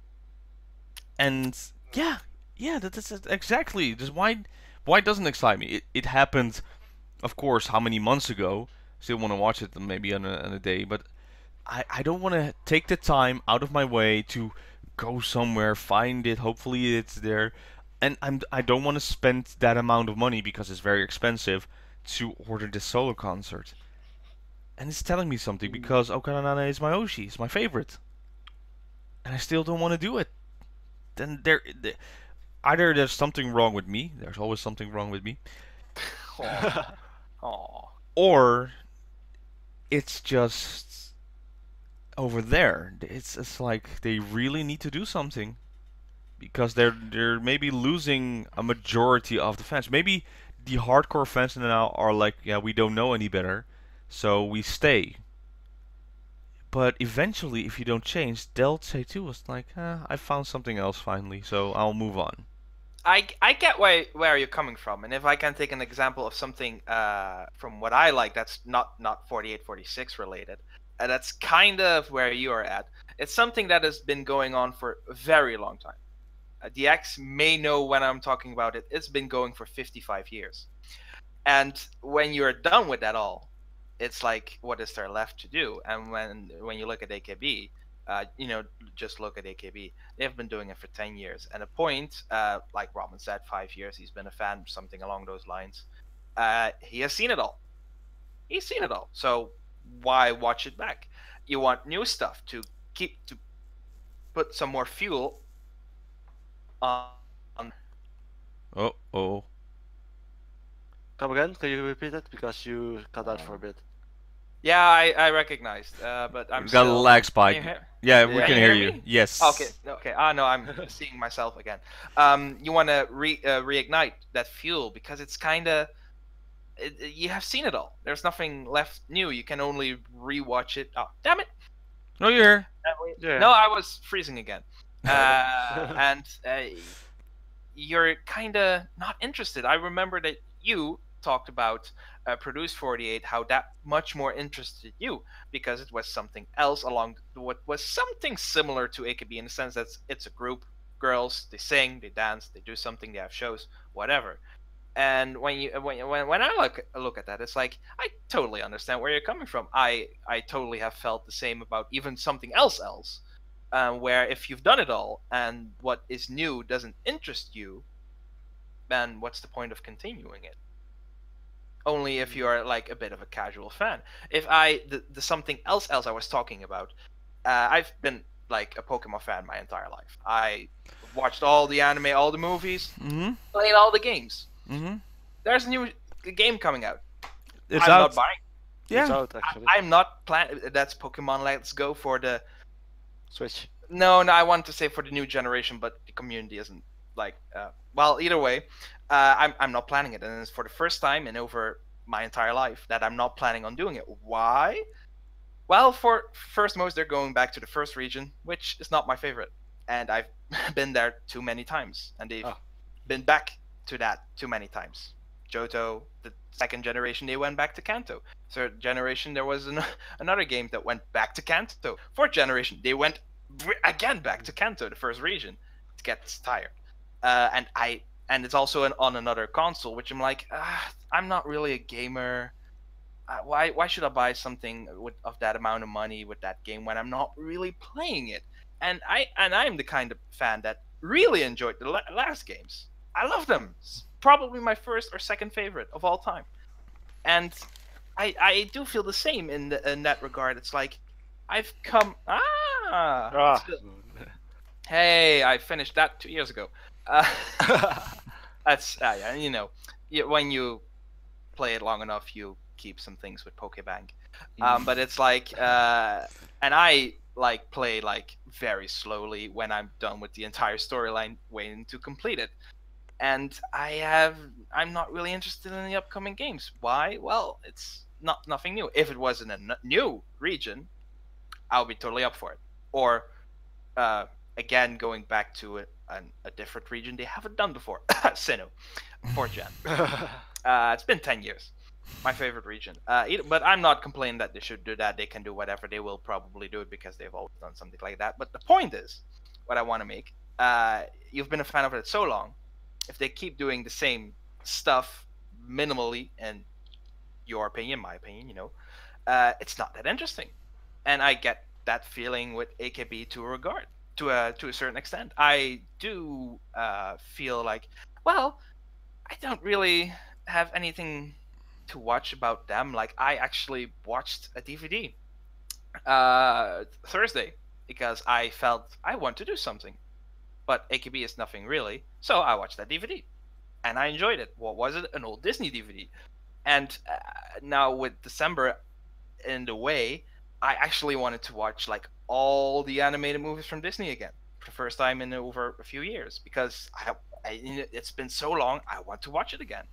And yeah, that's exactly. Just why it doesn't excite me? It happened, of course, how many months ago? Still want to watch it maybe on a day, but I don't want to take the time out of my way to go somewhere, find it. Hopefully it's there, and I don't want to spend that amount of money because it's very expensive to order this solo concert. And it's telling me something because Okada Nana is my Oshi, it's my favorite, and I still don't want to do it. Then either there's something wrong with me. There's always something wrong with me. Aw. Or it's just over there. It's like they really need to do something because they're maybe losing a majority of the fans. Maybe the hardcore fans now are like, yeah, we don't know any better, so we stay. But eventually, if you don't change, they'll say too, it's like, I found something else finally, so I'll move on. I get where you're coming from, and if I can take an example of something from what I like that's not 48-46 related, that's kind of where you are at. It's something that has been going on for a very long time. DX may know when I'm talking about it. It's been going for 55 years. And when you're done with that all, it's like, what is there left to do? And when you look at AKB, just look at AKB. They've been doing it for 10 years. And a point, like Robin said, 5 years, he's been a fan, something along those lines. He has seen it all. He's seen it all. So why watch it back? You want new stuff to put some more fuel on. Oh. Come again? Can you repeat it? Because you cut out for a bit. Yeah, I recognized, but I'm We've got a lag spike. Yeah, we can hear you. Me? Yes. Okay. No, I'm seeing myself again. You want to reignite that fuel because it's kind of you have seen it all. There's nothing left new. You can only rewatch it. Oh, damn it! No, you're here. Yeah. No, I was freezing again. And you're kind of not interested. I remember that you talked about Produce 48, how that much more interested you because it was something else along what was something similar to AKB in the sense that it's a group, girls, they sing, they dance, they do something, they have shows, whatever. And when I look at that, it's like I totally understand where you're coming from. I totally have felt the same about even something else, where if you've done it all and what is new doesn't interest you, then what's the point of continuing it? Only if you are like a bit of a casual fan. If the something else I was talking about, I've been like a Pokemon fan my entire life. I watched all the anime, all the movies, played all the games. There's a new game coming out. It's I'm out. not buying. It's Yeah. out, actually. I'm not planning. That's Pokemon Let's Go for the. Switch. No, I want to say for the new generation, but the community isn't like. Well, either way, I'm not planning it, and it's for the first time in over my entire life that I'm not planning on doing it. Why? Well, for first most, they're going back to the first region, which is not my favorite, and I've been there too many times, and they've been back to that too many times. Johto, the second generation, they went back to Kanto. Third generation, there was another game that went back to Kanto. Fourth generation, they went again back to Kanto, the first region. It gets tired. And it's also on another console, which I'm like, I'm not really a gamer. Why should I buy something of that amount of money with that game when I'm not really playing it? And I'm the kind of fan that really enjoyed the last games. I love them. It's probably my first or second favorite of all time. And I do feel the same in that regard. It's like I've come. Ah. Hey, I finished that 2 years ago. That's yeah, you know, when you play it long enough, you keep some things with Pokebank. But it's like, and I like play like very slowly when I'm done with the entire storyline, waiting to complete it. And I'm not really interested in the upcoming games. Why? Well, it's nothing new. If it was in a new region, I'll be totally up for it. Or again, going back to a different region they haven't done before, Sinnoh, 4th gen. It's been 10 years. My favorite region. But I'm not complaining that they should do that. They can do whatever. They will probably do it because they've always done something like that. But the point is, what I want to make, you've been a fan of it so long. If they keep doing the same stuff minimally, in your opinion, my opinion, you know, it's not that interesting. And I get that feeling with AKB to a certain extent. I do feel like, well, I don't really have anything to watch about them. Like, I actually watched a DVD Thursday because I felt I want to do something, but AKB is nothing really, so I watched that DVD and I enjoyed it. What was it? An old Disney DVD. And now with December in the way, I actually wanted to watch like all the animated movies from Disney again for the first time in over a few years, because it's been so long. I want to watch it again.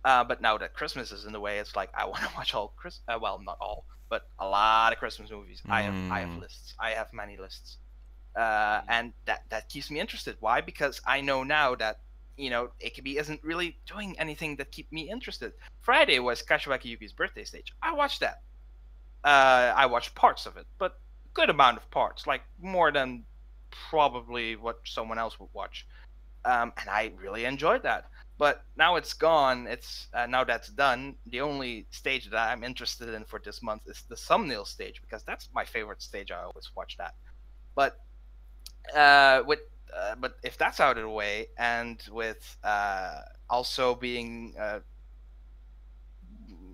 But now that Christmas is in the way, it's like I want to watch all well, not all, but a lot of Christmas movies. I have lists. I have many lists, and that keeps me interested. Why? Because I know now that, you know, AKB isn't really doing anything that keep me interested. Friday was Kashiwaki Yuki's birthday stage. I watched that. I watched parts of it, but good amount of parts, like more than probably what someone else would watch. And I really enjoyed that. But now it's gone. It's now that's done. The only stage that I'm interested in for this month is the thumbnail stage, because that's my favorite stage. I always watch that. But but if that's out of the way, and with also being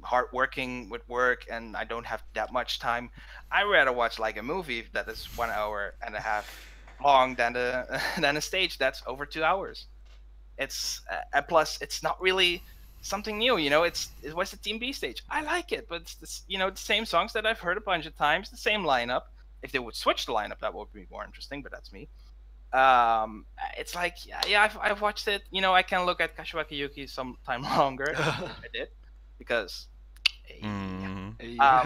hard working with work, and I don't have that much time, I rather watch like a movie that is 1.5 hours long than a stage that's over 2 hours. It's plus it's not really something new, you know. It was the Team B stage. I like it, but it's this, you know, the same songs that I've heard a bunch of times, the same lineup. If they would switch the lineup, that would be more interesting, but that's me. It's like, yeah, I've watched it. You know, I can look at Kashiwaki Yuki sometime longer. I did, because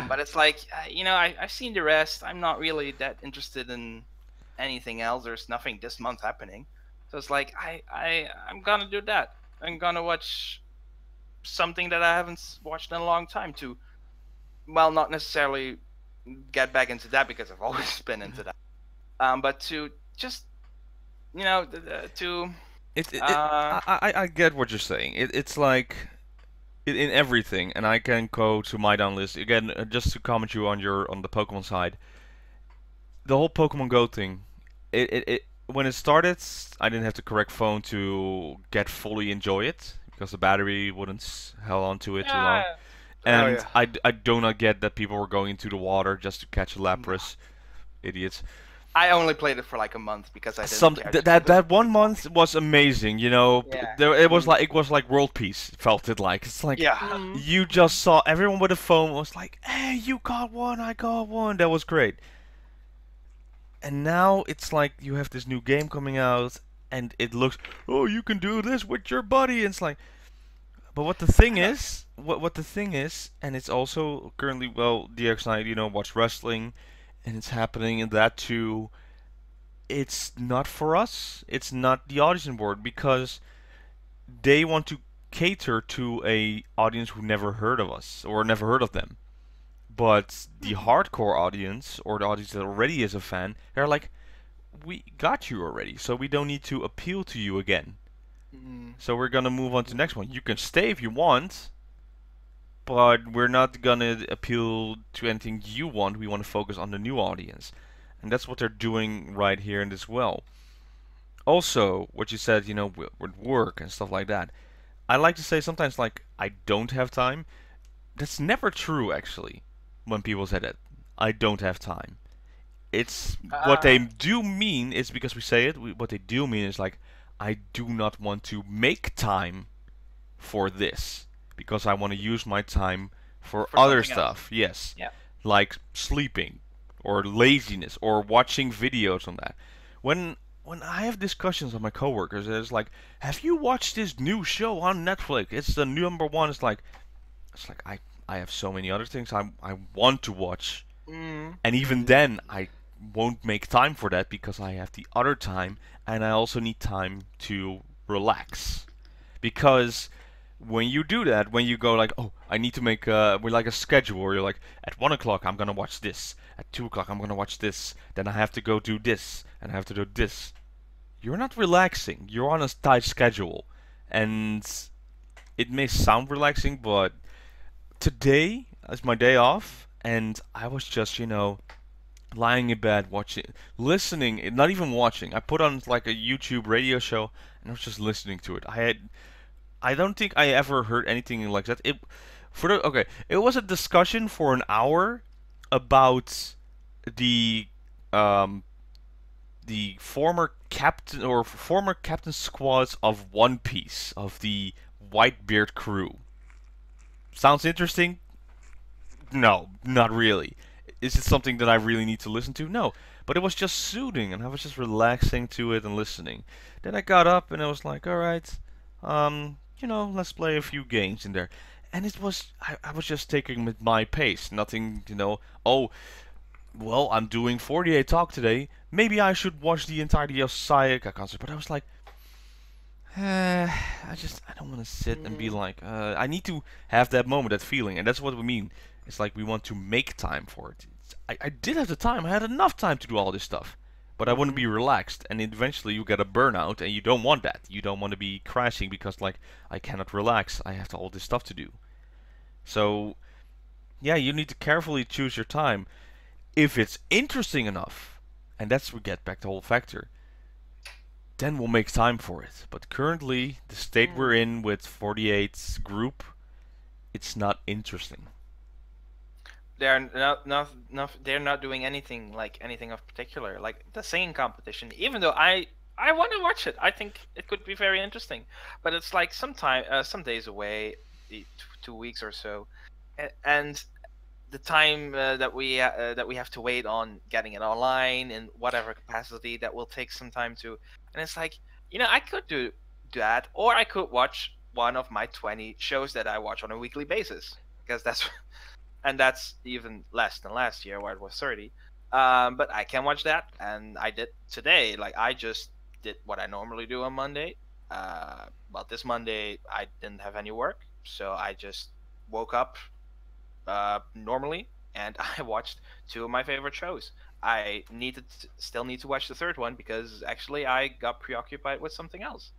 but it's like, you know, I've seen the rest. I'm not really that interested in anything else. There's nothing this month happening, so it's like I'm gonna do that. I'm gonna watch something that I haven't watched in a long time to, well, not necessarily get back into that, because I've always been into that, but to just, you know, I get what you're saying. It's like in everything, and I can go to my down list again, just to comment you on the Pokemon side. The whole Pokemon Go thing, it when it started, I didn't have the correct phone to get fully enjoy it, because the battery wouldn't held on to it too long. And I do not get that people were going into the water just to catch a Lapras. Idiots. I only played it for like a month because I didn't that 1 month was amazing, you know. Yeah. It was like world peace. Felt it like it's like you just saw everyone with a phone was like, "Hey, you got one, I got one." That was great. And now it's like you have this new game coming out, and it looks, oh, you can do this with your buddy. And it's like, but what the thing is, what the thing is, and it's also currently, well, DX9, you know, watch wrestling, and it's happening in that too. It's not for us. It's not the audition board, because they want to cater to a audience who never heard of us or never heard of them. But the hardcore audience, or the audience that already is a fan, they're like, we got you already, so we don't need to appeal to you again. So we're gonna move on to the next one. You can stay if you want, but we're not gonna appeal to anything you want. We want to focus on the new audience. And that's what they're doing right here in this well. Also, what you said, you know, with work and stuff like that, I like to say sometimes, like, I don't have time. that's never true actually. When people say that, I don't have time. It's what they do mean is because we say it. What they do mean is like, I do not want to make time for this because I want to use my time for other something else. stuff. Yes, Yeah. like sleeping or laziness or watching videos on that. When I have discussions with my coworkers, it's like, have you watched this new show on Netflix? It's the number one. It's like I have so many other things I want to watch, and even then I won't make time for that because I have the other time, and I also need time to relax. Because when you do that, when you go like, oh, I need to make we like a schedule where you're like, at 1 o'clock I'm gonna watch this, at 2 o'clock I'm gonna watch this, then I have to go do this, and I have to do this. You're not relaxing. You're on a tight schedule, and it may sound relaxing, but today is my day off, and I was just, lying in bed watching, listening, not even watching. I put on like a YouTube radio show, and I was just listening to it. I don't think I ever heard anything like that. It was a discussion for an hour about the um the former captain or former captain squads of One Piece, of the Whitebeard crew. Sounds interesting? No, not really. Is it something that I really need to listen to? No. But it was just soothing, and I was just relaxing to it and listening. Then I got up and I was like, alright, let's play a few games in there. And I was just taking with my pace. Nothing, oh, well, I'm doing 48 Talk today. Maybe I should watch the entirety of Sayaka concert. But I was like, I don't want to sit and be like, I need to have that moment, that feeling, and that's what we mean. It's like we want to make time for it. I did have the time. I had enough time to do all this stuff, but I wouldn't be relaxed, and eventually you get a burnout, and you don't want that. You don't want to be crashing because like I cannot relax. I have all this stuff to do. So yeah, you need to carefully choose your time. If it's interesting enough, and that's we get back to the whole factor, then we'll make time for it. But currently, the state we're in with 48's group, it's not interesting. They're they're not doing anything of particular, like the singing competition. Even though I want to watch it, I think it could be very interesting. But it's like some days away, 2 weeks or so, and the time that we have to wait on getting it online in whatever capacity, that will take some time to. And it's like, I could do that, or I could watch one of my 20 shows that I watch on a weekly basis, because that's even less than last year where it was 30. But I can watch that, and I did today. Like, I just did what I normally do on Monday. Well, this Monday I didn't have any work, so I just woke up normally, and I watched 2 of my favorite shows. I still need to watch the third one because actually I got preoccupied with something else,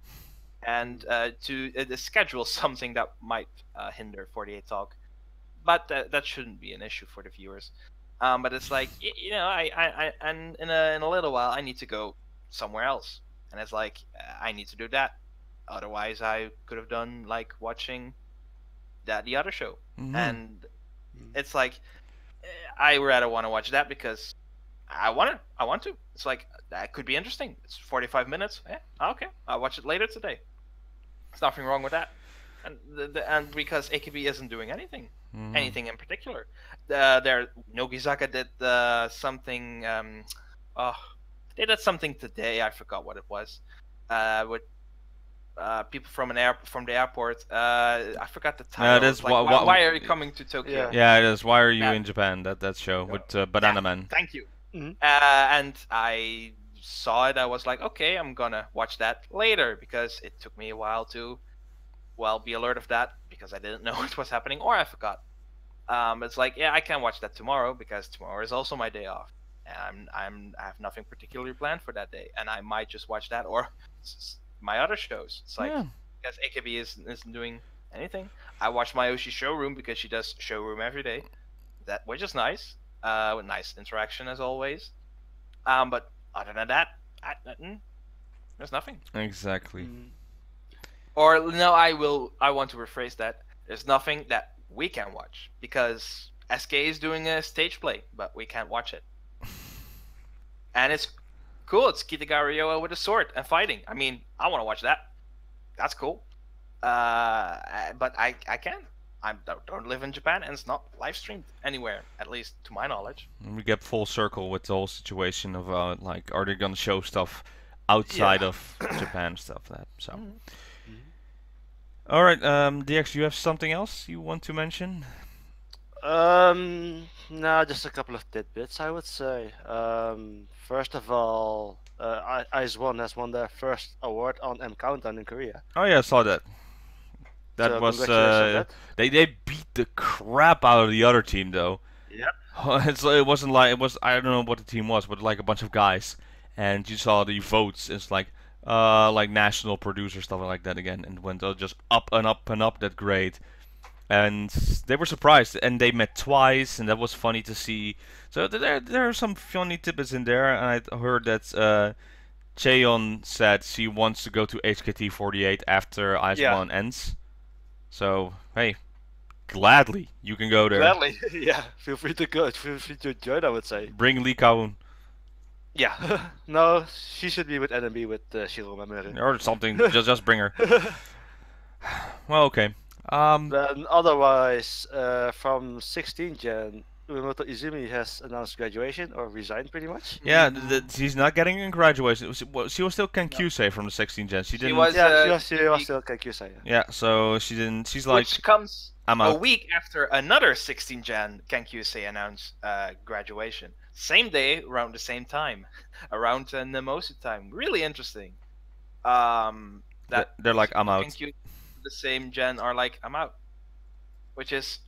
and to schedule something that might hinder 48 Talk, but that shouldn't be an issue for the viewers. But it's like, I and in a little while I need to go somewhere else, and it's like I need to do that. Otherwise, I could have done like watching the other show, and it's like I rather want to watch that because I want to. It's like that could be interesting. It's 45 minutes. Yeah, okay. I'll watch it later today. There's nothing wrong with that. And because AKB isn't doing anything in particular. Nogizaka did something. They did something today. I forgot what it was. With people from the airport. I forgot the title. That's like, why are you coming to Tokyo? Yeah, it is. Why are you in Japan? That show with Banana Man. Thank you. And I saw it. I was like, okay, I'm gonna watch that later because it took me a while to, be alert of that because I didn't know what was happening or I forgot. It's like, yeah, I can watch that tomorrow because tomorrow is also my day off, and I have nothing particularly planned for that day, and I might just watch that or my other shows. It's like because AKB isn't doing anything. I watch my Oshi showroom because she does showroom every day, which is nice. With nice interaction as always. But other than that, there's nothing. Exactly. Or no, I want to rephrase that. There's nothing that we can watch because SK is doing a stage play, but we can't watch it. And it's cool. It's Kitagawa with a sword and fighting. I mean, I want to watch that. That's cool. But I can't. I don't live in Japan, and it's not live streamed anywhere, at least to my knowledge. And we get full circle with the whole situation of like, are they gonna show stuff outside of Japan, stuff like that. So. All right, DX, you have something else you want to mention? No, just a couple of tidbits, I would say. First of all, ICE1 has won their first award on M Countdown in Korea. Oh yeah, I saw that. That So was congratulations on they beat the crap out of the other team though. Yep. It wasn't like it was. I don't know what the team was, but like a bunch of guys, and you saw the votes. It's like national producer stuff like that again, and went just up and up and up that grade. And they were surprised, and they met twice, and that was funny to see. So there are some funny tidbits in there, and I heard that Cheon said she wants to go to HKT48 after ICE1 ends. So hey, gladly you can go there. Gladly, yeah. Feel free to go. Feel free to join, I would say. Bring Lee Kaun. Yeah. No, she should be with NMB with Shiro Mamoru. Or something. just bring her. Well, okay. Then otherwise, from 16 Gen, Uemoto Izumi has announced graduation or resigned pretty much. Yeah, she's not getting a graduation. She was still Kenkyusei from the 16 Gen. She didn't. She was still Kenkyusei. Yeah, so she didn't. She's like. Which comes I'm a out. week after another 16 Gen Kenkyusei announced graduation. Same day, around the same time, around Nemosu time. Really interesting. That they're like, I'm out. Kenkyu, the same gen are like, I'm out, which is,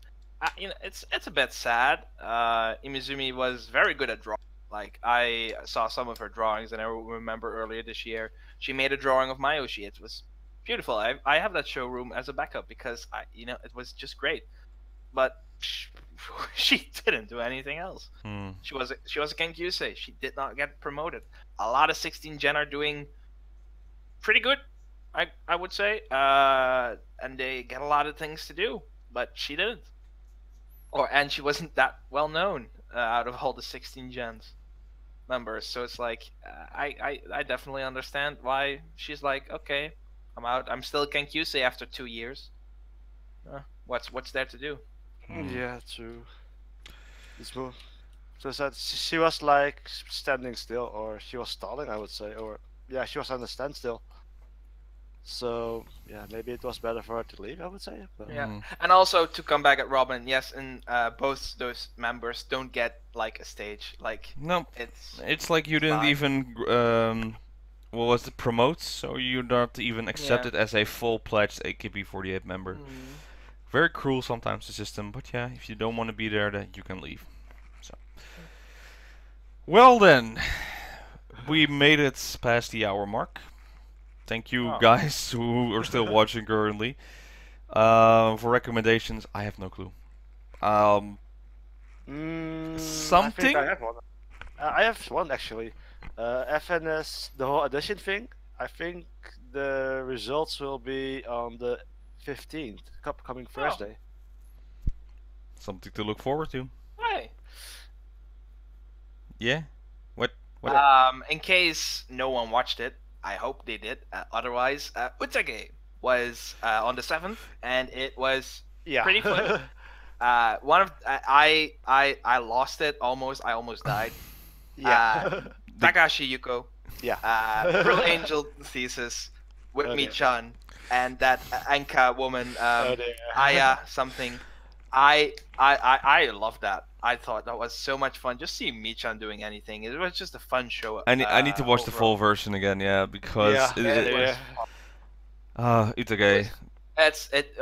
it's a bit sad. Imizumi was very good at drawing. Like I saw some of her drawings, and I remember earlier this year she made a drawing of Mayoshi. It was beautiful. I have that showroom as a backup because it was just great. But she didn't do anything else. She was a Kenkyusei. She did not get promoted. A lot of 16 Gen are doing pretty good, I would say, and they get a lot of things to do, but she didn't. And she wasn't that well known out of all the 16 Gens members. So it's like I definitely understand why she's like, okay, I'm out. I'm still Kenkyusei after 2 years. What's there to do? Yeah, true. It's more. So she was like standing still, or she was stalling, I would say, or yeah, she was on a standstill. So yeah, maybe it was better for her to leave, I would say. But... Yeah, and also to come back at Robin, yes, and both those members don't get like a stage. Like no, it's like you didn't fine. even what was it, promote, so you're not even accepted as a full-pledged AKB48 member. Very cruel sometimes, the system, but yeah, if you don't want to be there, then you can leave. So, well then, we made it past the hour mark. Thank you guys who are still watching currently. For recommendations, I have no clue. Something? I have one. I have one actually. FNS, the whole audition thing. I think the results will be on the 15th, coming Thursday. Something to look forward to. Hey. Yeah. What? In case no one watched it, I hope they did. Otherwise, Utage was on the 7th, and it was pretty fun. I lost it almost. I almost died. Takashi Yuko. Pearl Angel thesis with Mi-chan and that Anka woman, Aya something. I love that. I thought that was so much fun. Just seeing Mi-chan doing anything. It was just a fun show. I need to watch the full version again, because Utage.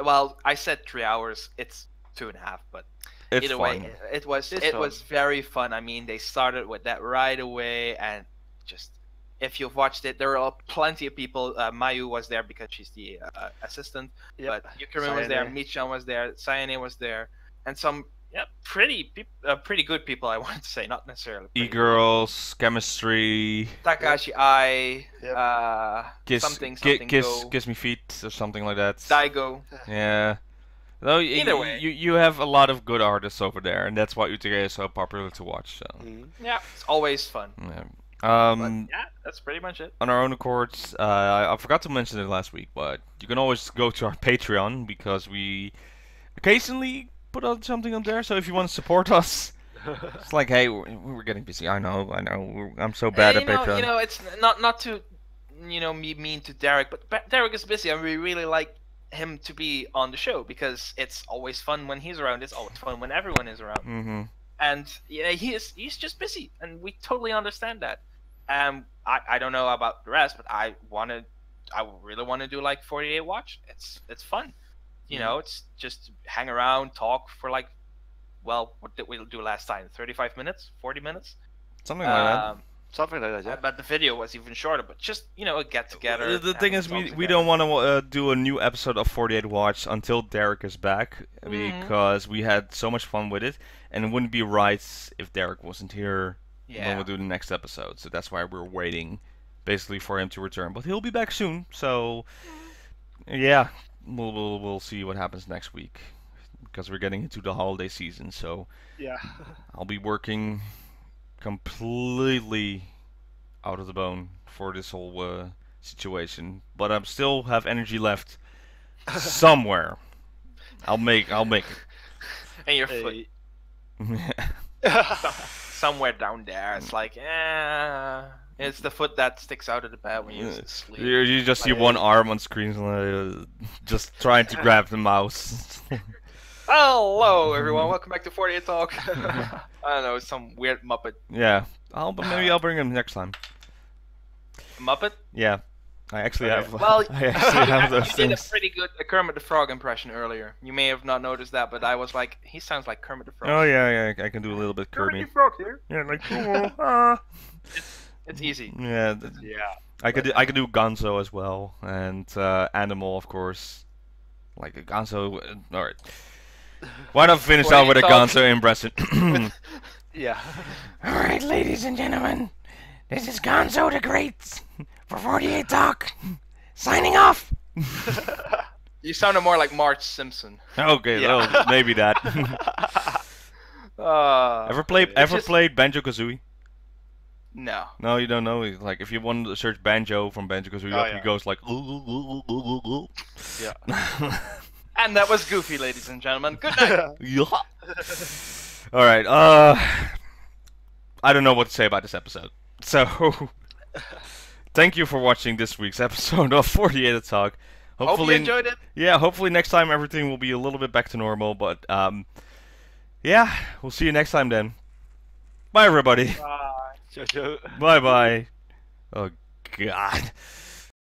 Well, I said 3 hours. It's 2.5, but it's either fun. way, it was very fun. I mean, they started with that right away, and just if you've watched it, there are plenty of people. Mayu was there because she's the assistant, but Yukari was there, Mi-chan was there, Sayane was there, and some pretty good people. I want to say, not necessarily. E-girls, chemistry. Takashi Kiss something Kiss Me Feet or something like that. Daigo. Yeah. Though Either way. you have a lot of good artists over there, and that's why UTK is so popular to watch. So Yeah, it's always fun. yeah. But yeah, that's pretty much it. On our own accords, I forgot to mention it last week, but you can always go to our Patreon because we occasionally put out something on there. So if you want to support us, it's like, hey, we're getting busy. I know. I'm so bad at Patreon. You know, it's not to, me mean to Derek, but Derek is busy, and we really like him to be on the show because it's always fun when he's around. It's always fun when everyone is around. Mm-hmm. And yeah, he's just busy, and we totally understand that. I don't know about the rest, but I really want to do like 48 watch. It's fun, It's just hang around, talk for like, well, what did we do last time? 35 minutes, 40 minutes, Something like that. Something like that, yeah. But the video was even shorter. But just a get together. The thing is, we don't want to do a new episode of 48 Watch until Derek is back because we had so much fun with it, and it wouldn't be right if Derek wasn't here when we do the next episode. So that's why we're waiting, basically, for him to return. But he'll be back soon. So yeah, we'll see what happens next week because we're getting into the holiday season. So yeah, I'll be working completely out of the bone for this whole situation, but I still have energy left somewhere. I'll make it. And your foot somewhere down there. It's like, it's the foot that sticks out of the bed when you sleep. You just see one arm on screen, just trying to grab the mouse. Hello, everyone. Welcome back to 48 Talk. I don't know, some weird Muppet. Yeah, maybe I'll bring him next time. Muppet? Yeah, I actually have. Well, I actually have those you things. did a pretty good Kermit the Frog impression earlier. You may have not noticed that, but I was like, he sounds like Kermit the Frog. Oh yeah, I can do a little bit Kirby. Kermit the Frog here. Yeah, like It's easy. Yeah. I could do Gonzo as well, and Animal, of course. Like a Gonzo. All right. Why not finish out with a Gonzo impression? yeah. Alright, ladies and gentlemen, this is Gonzo the Great for 48 Talk, signing off. You sounded more like Marge Simpson. Okay, well, maybe that. Ever played Banjo-Kazooie? No. No, you don't know. Like, if you want to search Banjo from Banjo-Kazooie, he goes like... Yeah. And that was Goofy, ladies and gentlemen. Good night. Yeah. Alright, I don't know what to say about this episode. So, thank you for watching this week's episode of 48 Talk. Hope you enjoyed it. Yeah, hopefully next time everything will be a little bit back to normal, but, yeah, we'll see you next time then. Bye, everybody. Bye. Bye-bye. Oh, God.